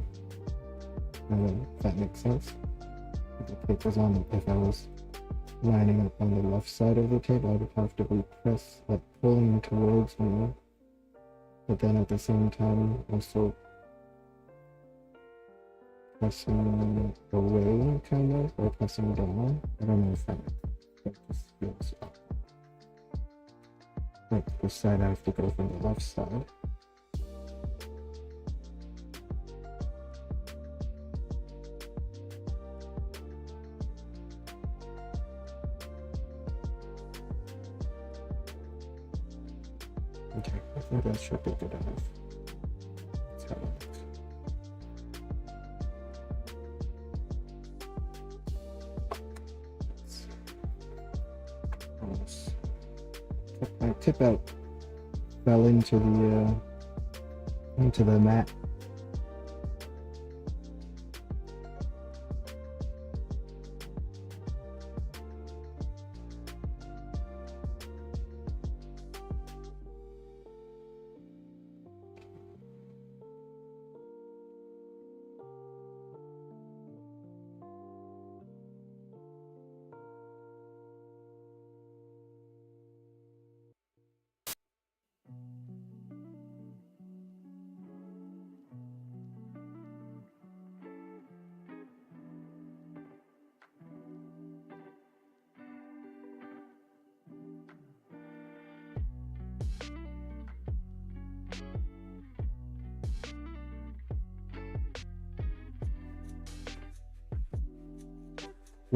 If that makes sense. If the tape was on, if I was lining up on the left side of the tape, I would have to be like pulling towards me, but then at the same time also pressing away, kind of, or pressing down. I don't know if that just feels up. Like this side, I have to go from the left side. Okay, I think that should be good enough. Let's have a look. Almost. My tip out fell into the mat.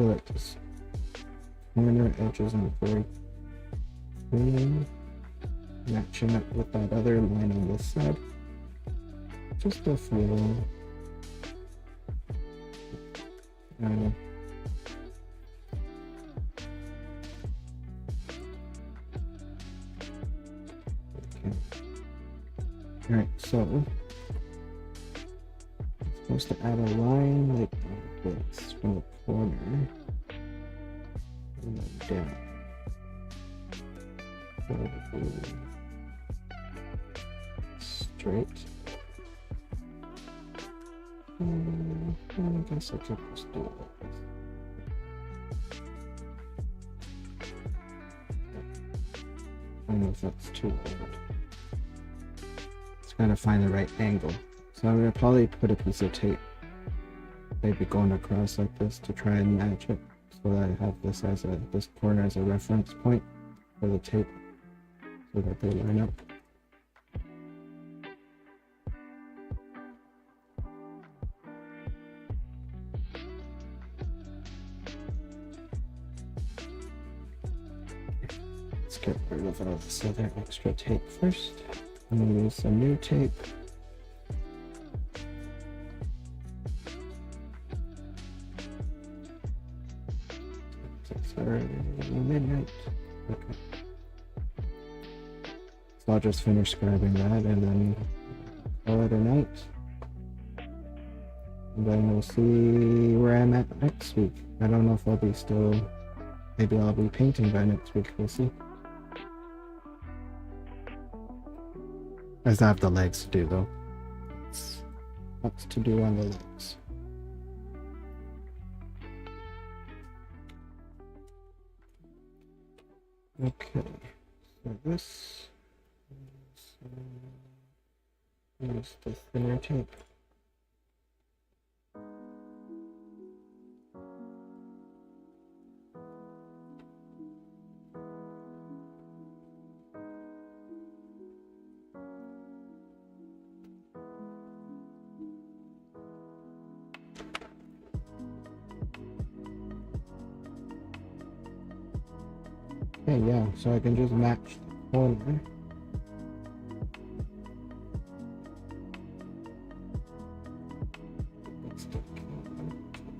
I feel like this corner edges are very clean, matching up with that other line on this side. Just a feeling. Alright, so I'm supposed to add a line like this from the corner and then down. Straight. I guess I could just do it like this. I don't know if that's too hard. Just gotta find the right angle. So I'm gonna probably put a piece of tape, maybe going across like this to try and match it, so that I have this as this corner as a reference point for the tape, so that they line up. Let's get rid of all this other extra tape first. I'm gonna use some new tape. It's already midnight. Okay. So I'll just finish grabbing that and then call it a night. And then we'll see where I'm at next week. I don't know if I'll be still, maybe I'll be painting by next week, we'll see. I still have the legs to do though. Lots to do on the legs. Okay, so this is the thinner tape. Okay, yeah, so I can just match the corner. Let's stick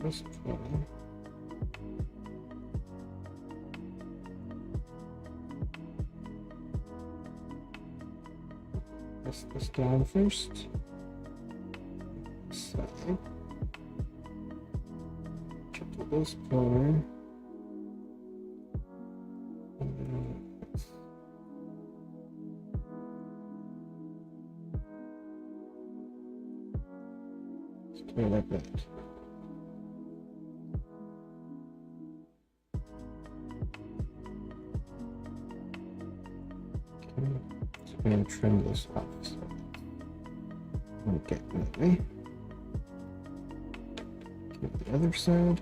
this corner. Press this down first. This side. Check to this corner. Like that. Okay, so I'm going to trim this off so it won't get in the way. Get the other side.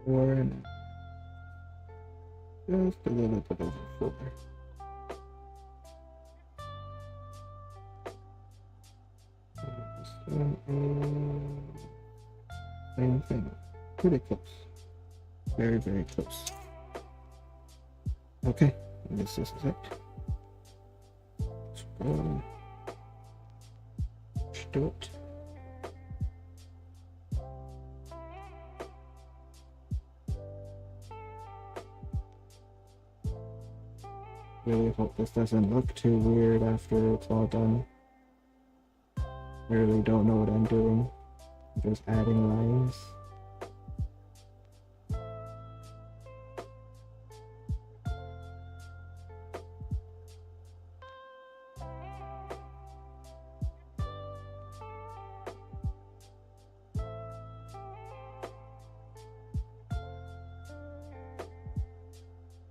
Or just a little bit over 4. Same thing, pretty close. Very, very close. Okay, I guess this is it. Let's go. Let's do it. Really hope this doesn't look too weird after it's all done. I really don't know what I'm doing. I'm just adding lines.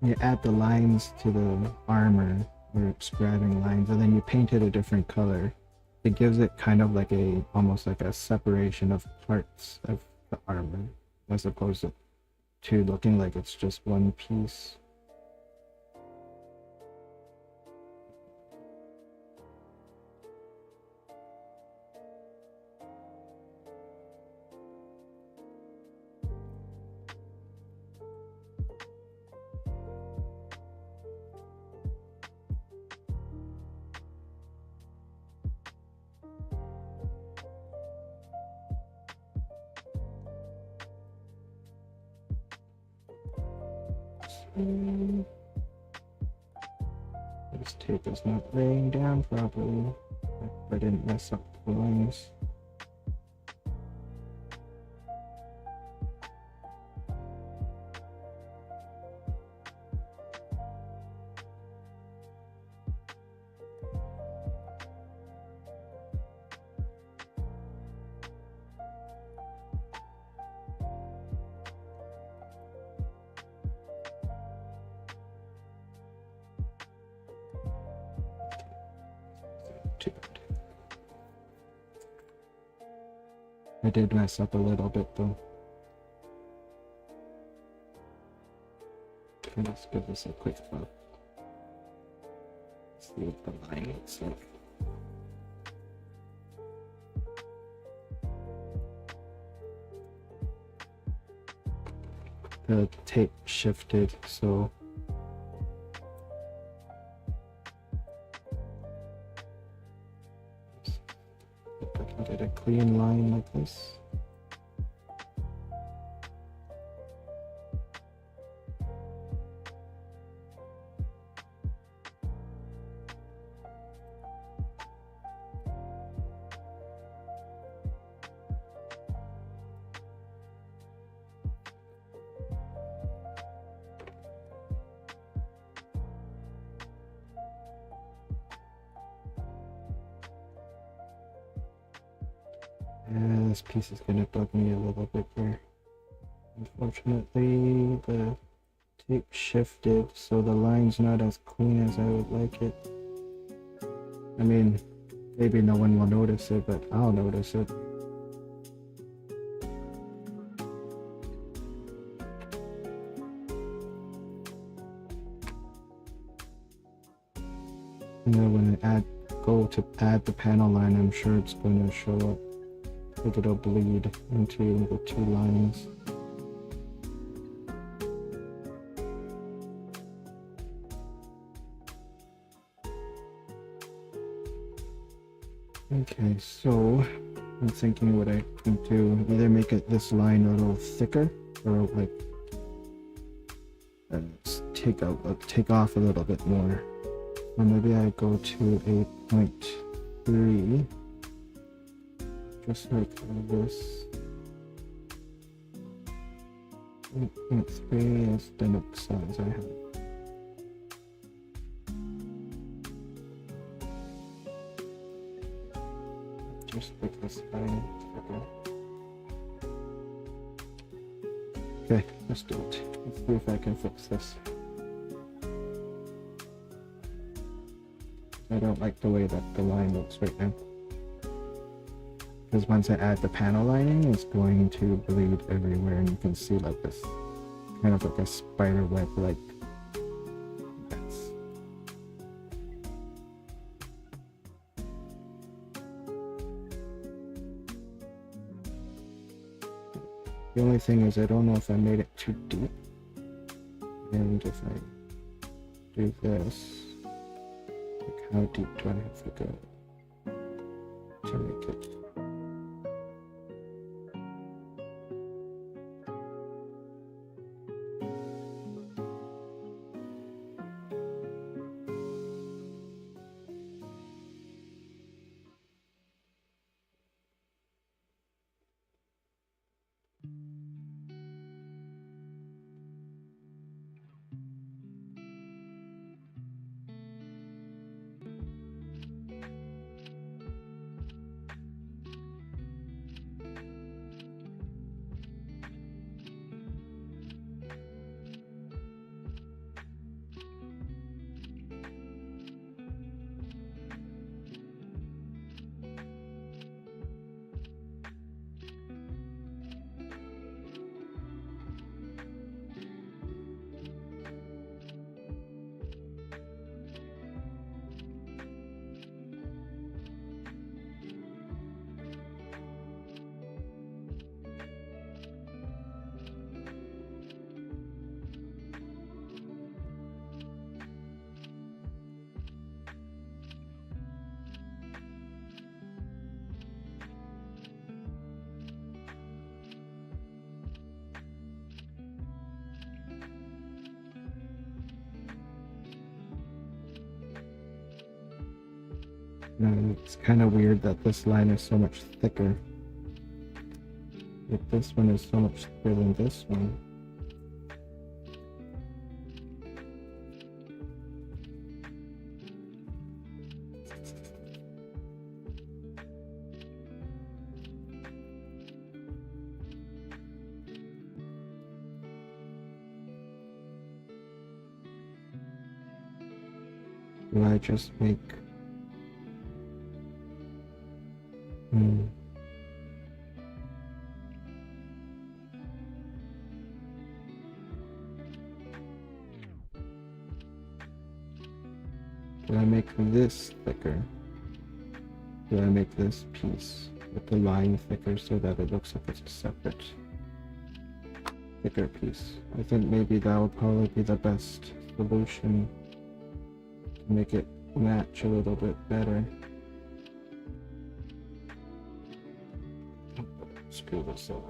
You add the lines to the armor where it's grabbing lines, and then you paint it a different color. It gives it kind of like almost like a separation of parts of the armor, as opposed to looking like it's just one piece. This tape is not laying down properly. I didn't mess up the lines. I did mess up a little bit though. Okay, let's give this a quick look. See what the line looks like. The tape shifted, so if I can get a clean line like this. Yeah, this piece is gonna bug me a little bit here. Unfortunately, the tape shifted, so the line's not as clean as I would like it. I mean, maybe no one will notice it, but I'll notice it. And then when I go to add the panel line, I'm sure it's going to show up. Like it'll bleed into the two lines. Okay, so I'm thinking what I can do, either make this line a little thicker, or like take off a little bit more. Or maybe I go to a 0.3. Just like this. 0.3 is the next size I have. Just like this line. Okay, let's do it. Let's see if I can fix this. I don't like the way that the line looks right now. Because once I add the panel lining, it's going to bleed everywhere, and you can see like this, kind of like a spider web like. The only thing is I don't know if I made it too deep. And if I do this, like how deep do I have to go to make it? It's kind of weird that this line is so much thicker. If this one is so much thicker than this one. Do I just make do I make this thicker? Do I make this piece with the line thicker so that it looks like it's a separate thicker piece? I think maybe that would probably be the best solution to make it match a little bit better. Screw this up.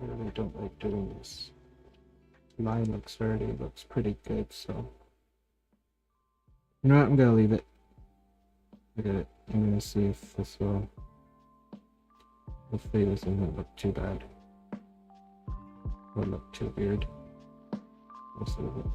I really don't like doing this. Mine looks pretty good, so you know what, I'm gonna leave it. Look at it. I'm gonna see if this will hopefully this doesn't look too bad. Or look too weird. Most of it.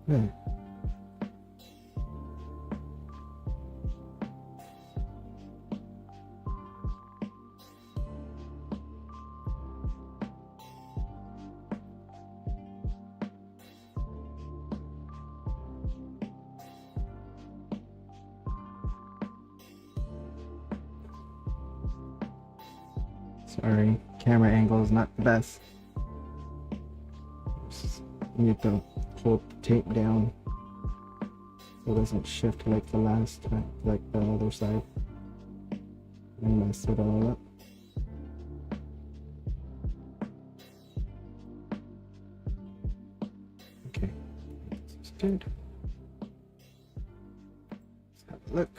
Hmm. Sorry, camera angle is not the best. Just need to hold the tape down so it doesn't shift like the last time, like the other side, and mess it all up. Okay, this is good. Let's have a look.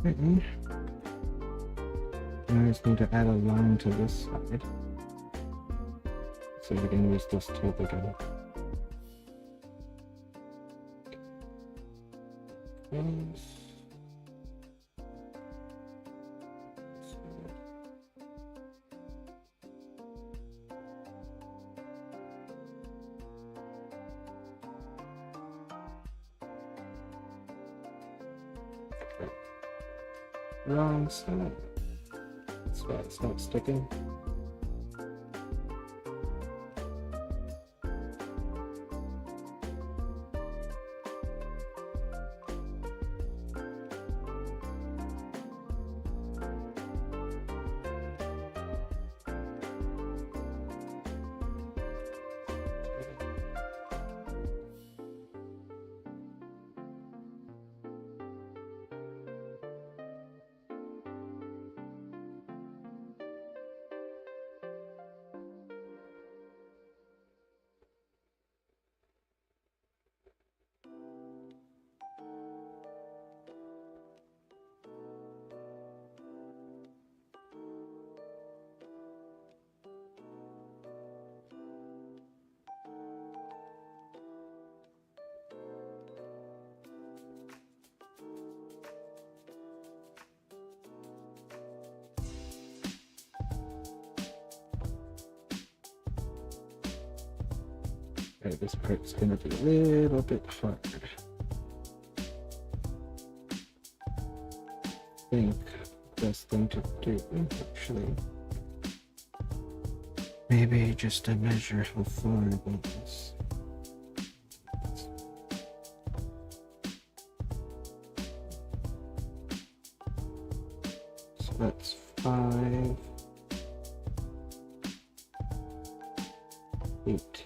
Okay. Now I just need to add a line to this side. So we can use this tool again. Wrong side. That's why it's not sticking. Okay, this part's gonna be a little bit hard. I think the best thing to do, actually, maybe just to measure how far I want this. So that's 5, 8.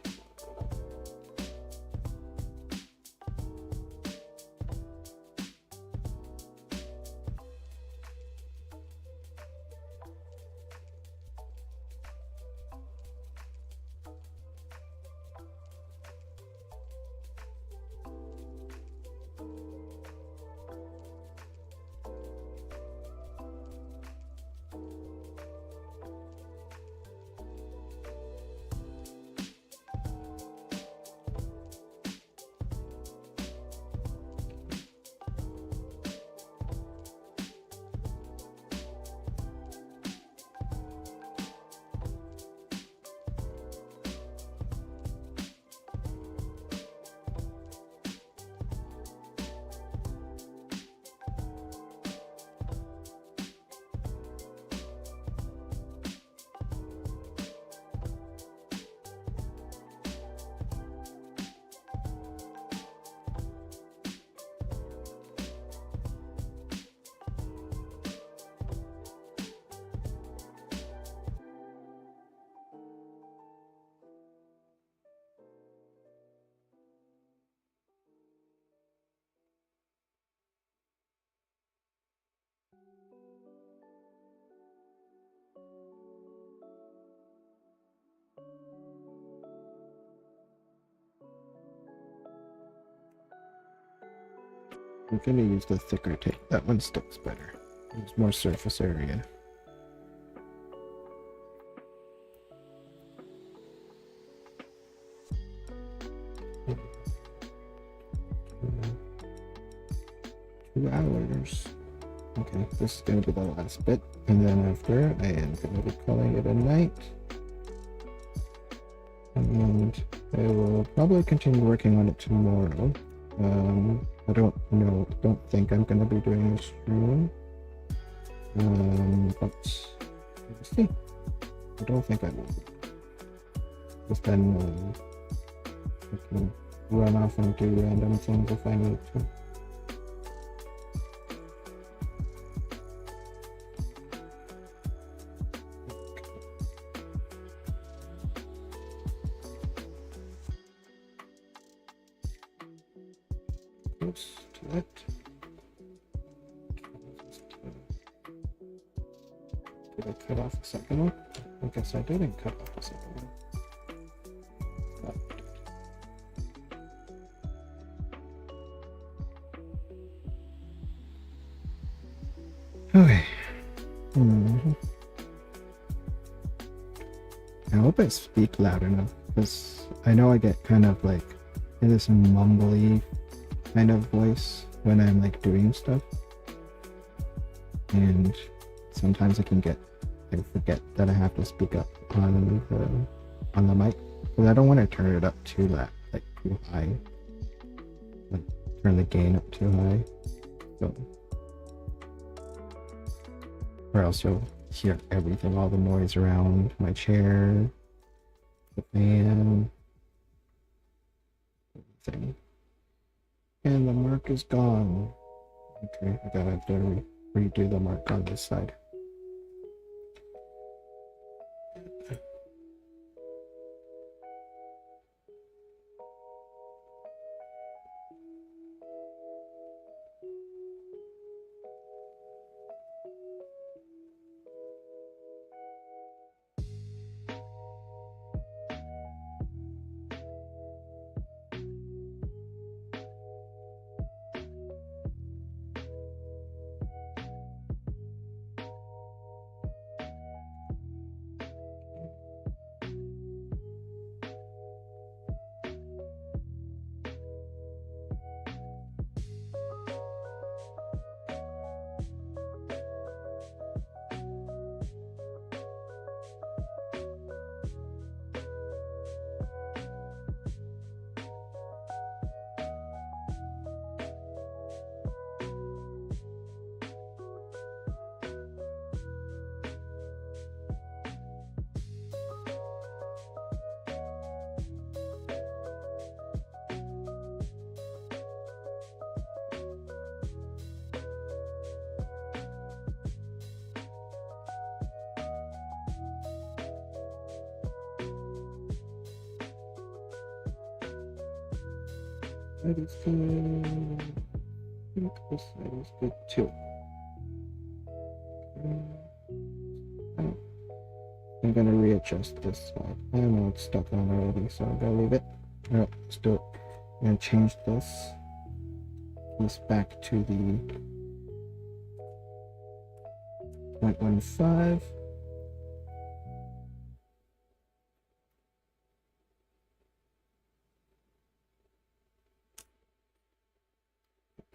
I'm gonna use the thicker tape. That one sticks better. There's more surface area. Two hours. Okay, this is gonna be the last bit, and then after I am gonna be calling it a night. And I will probably continue working on it tomorrow. I don't think I'm gonna be doing a stream. But we'll see. I don't think I will. Because then I can run off and do random things if I need to. Close to it. Did I cut off the second one? I guess I didn't cut off the second one. Okay. I hope I speak loud enough because I know I get kind of like in this mumbly kind of voice when I'm like doing stuff, and sometimes I forget that I have to speak up on the mic because I don't want to turn it up too loud, like too high, like turn the gain up too high, so or else you'll hear everything, all the noise around my chair, the fan, everything. And the mark is gone. Okay, I gotta have to redo the mark on this side. That is good. I think this side is good too. I'm gonna readjust this side. I know it's stuck on already, so I'm gonna leave it. Alright, let's do it. I'm gonna change this back to the 0.15.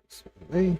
This way.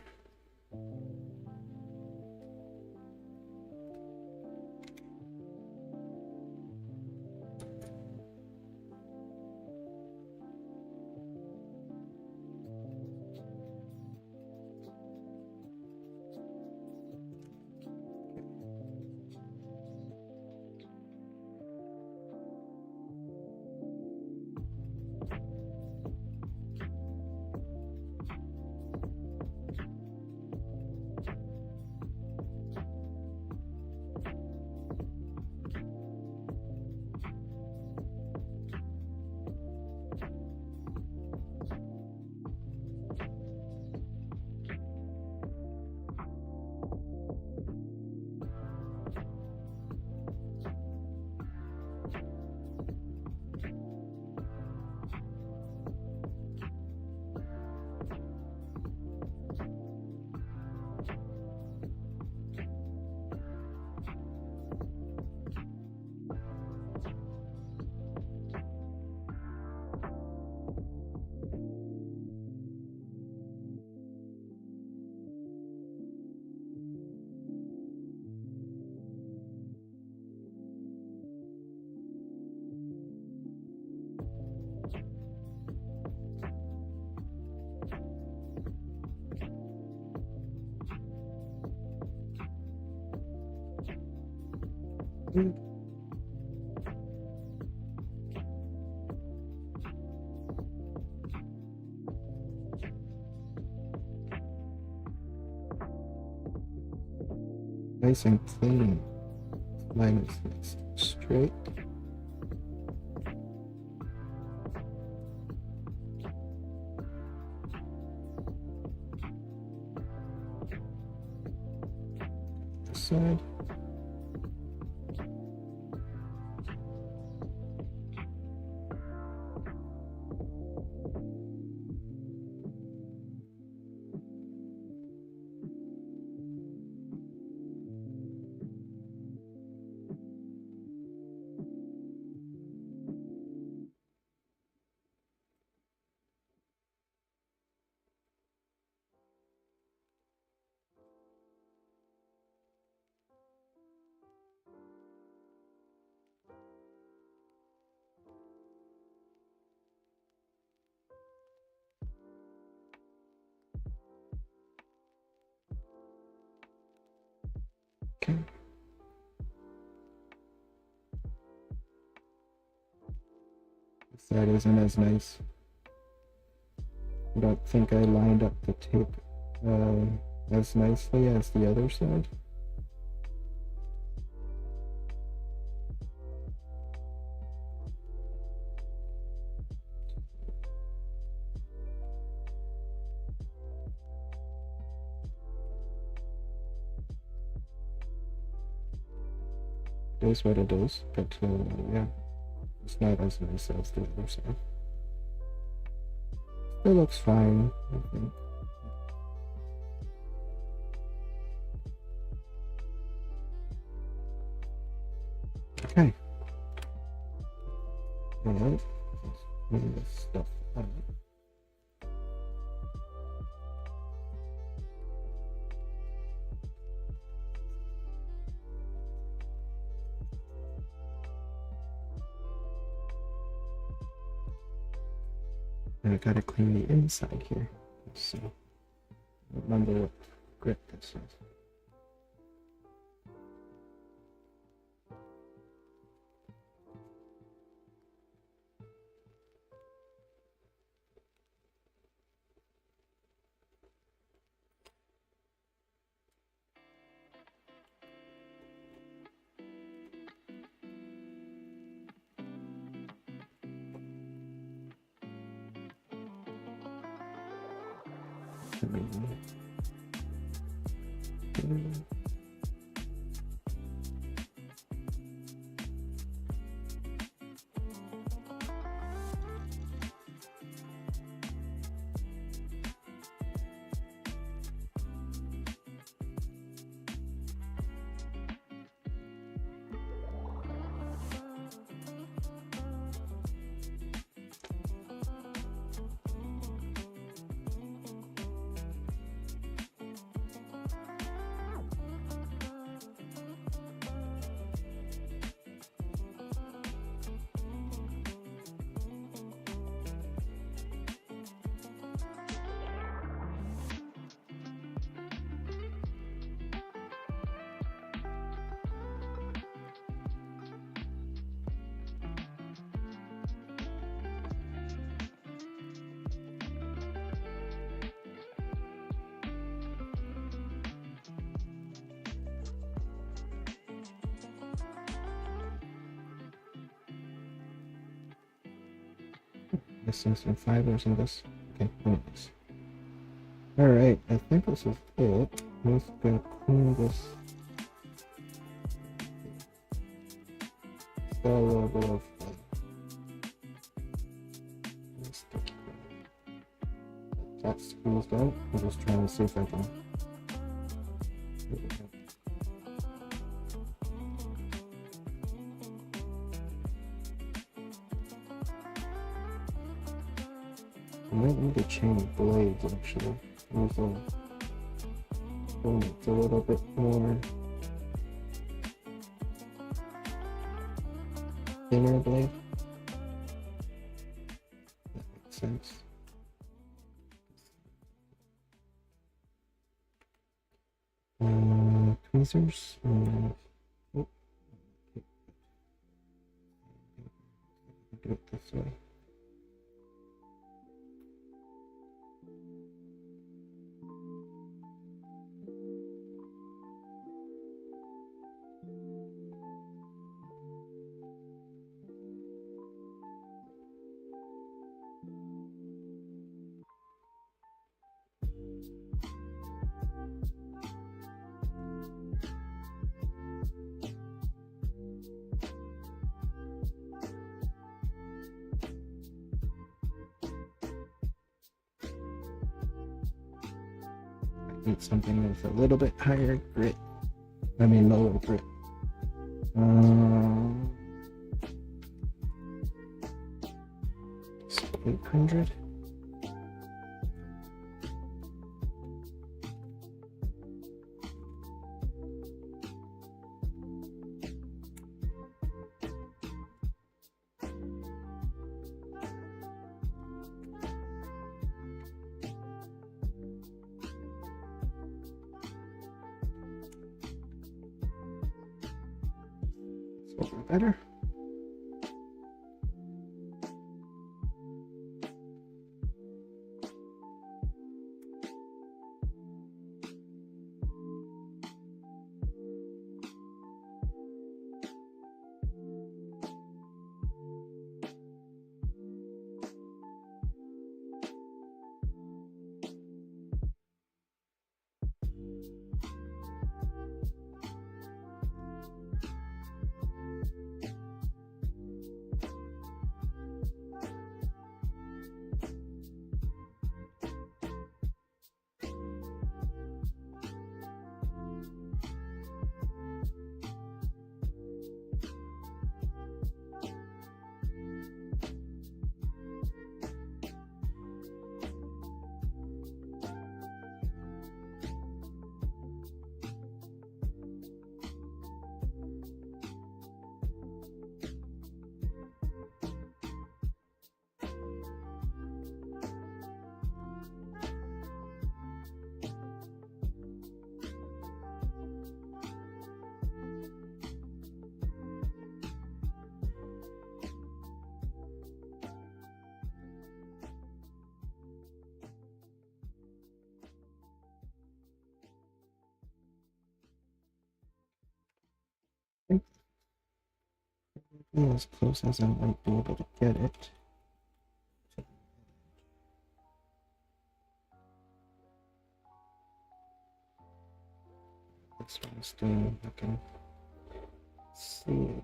Nice and clean. Line is nice and straight. This side. Okay. This side isn't as nice. I don't think I lined up the tape as nicely as the other side. It is what it is, but yeah, it's not as nice as the other side. Still looks fine, I think. Okay. Alright, let's move this stuff out. And I gotta clean the inside here. So remember what grit this is. Missing some fibers in this. Okay, nice. Alright, I think this is it. I'm just gonna clean this. Got a little bit of sticky. That squeezed out. I'm just trying to see if I can. I might need to change blades actually. There's it's a little bit more thinner blade. That makes sense. Tweezers. Oh, do it this way. Need something with a little bit higher grit. I mean lower grit. 800. Looking better. As close as I might be able to get it. This one's doing, I can see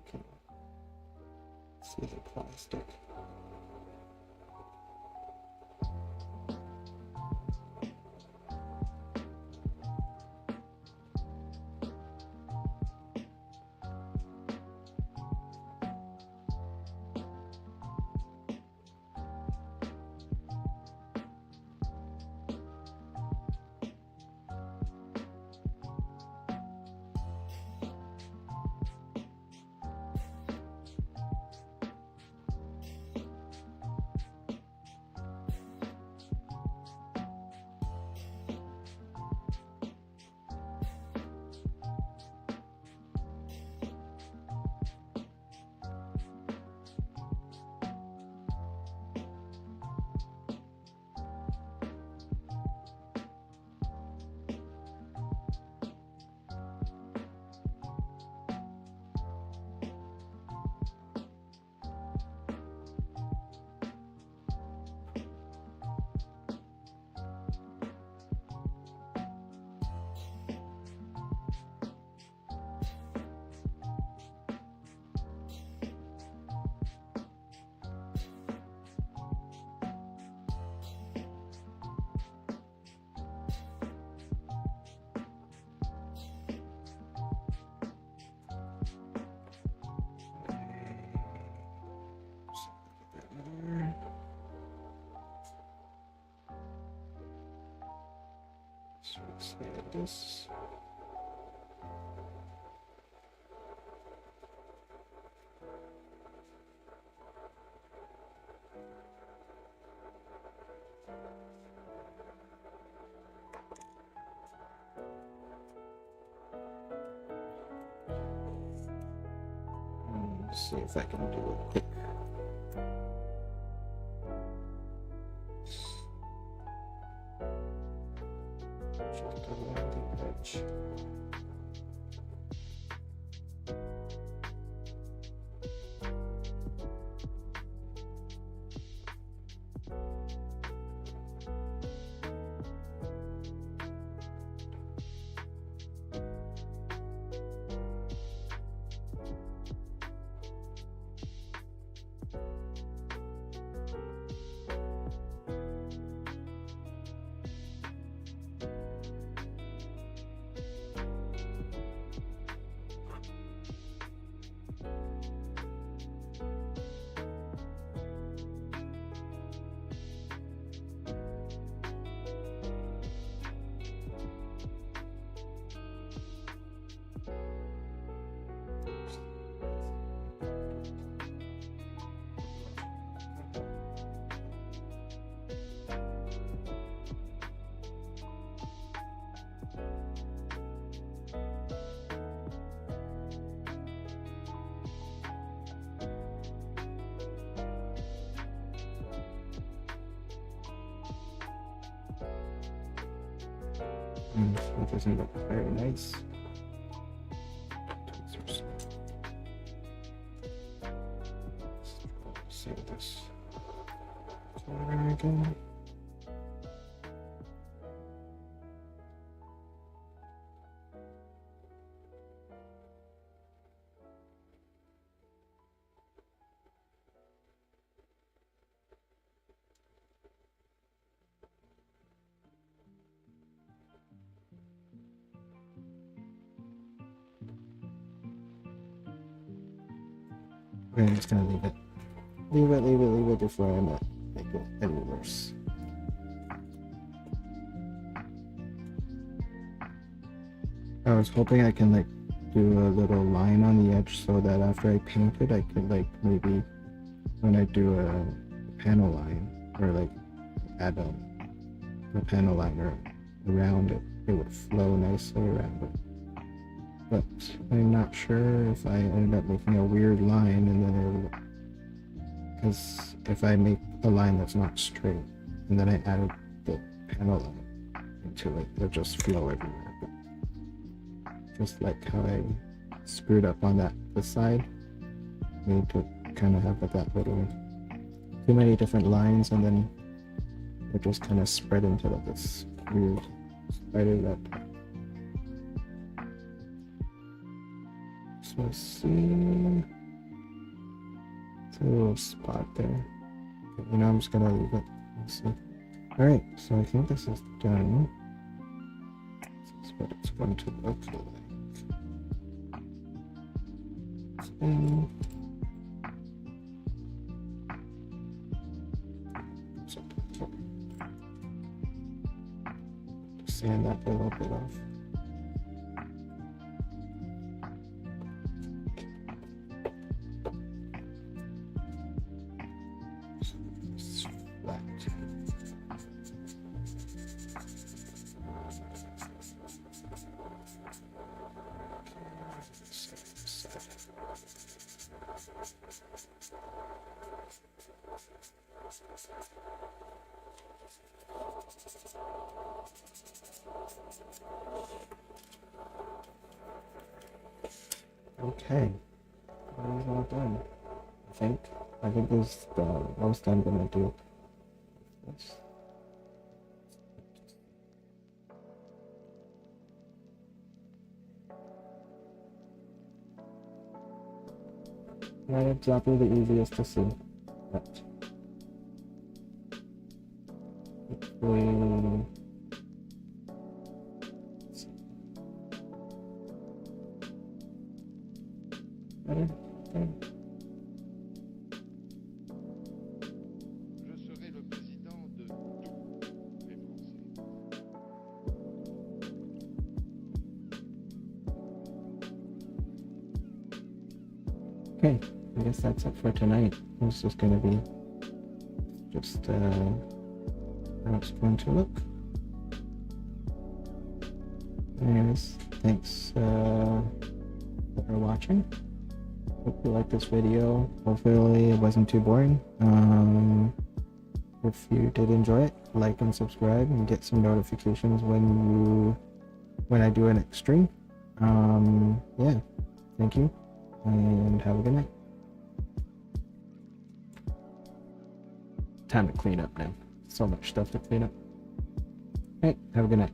the plastic. This. Let's see if I can do a quick. It doesn't look very nice. Save this corner again. I'm just gonna leave it. Leave it before I make it any worse. I was hoping I can like do a little line on the edge so that after I paint it, I could like maybe when I do a panel line or like add a panel liner around it, it would flow nicely around it. But I'm not sure if I end up making a weird line and then it will, because if I make a line that's not straight and then I added the panel line into it, it'll just flow everywhere. But just like how I screwed up on the side, I need to kind of have that little too many different lines and then it just kind of spread into like this weird spider web. So let's see. It's a little spot there. Okay, you know, I'm just gonna leave it. Let's see. Alright, so I think this is done. This is what it's going to look like. Sand that a little bit off. Okay, that is all done. I think this is the most I'm gonna do. This. Not exactly the easiest to see, but hopefully. Better. Je serai le président de tous les Français. Okay, I guess that's it for tonight. It's just gonna be just how it's going to look. Anyways, thanks for watching. Hope you liked this video. Hopefully it wasn't too boring. If you did enjoy it, like and subscribe and get some notifications when I do an extreme. Yeah, thank you and have a good night. Time to clean up now. So much stuff to clean up. Hey, have a good night.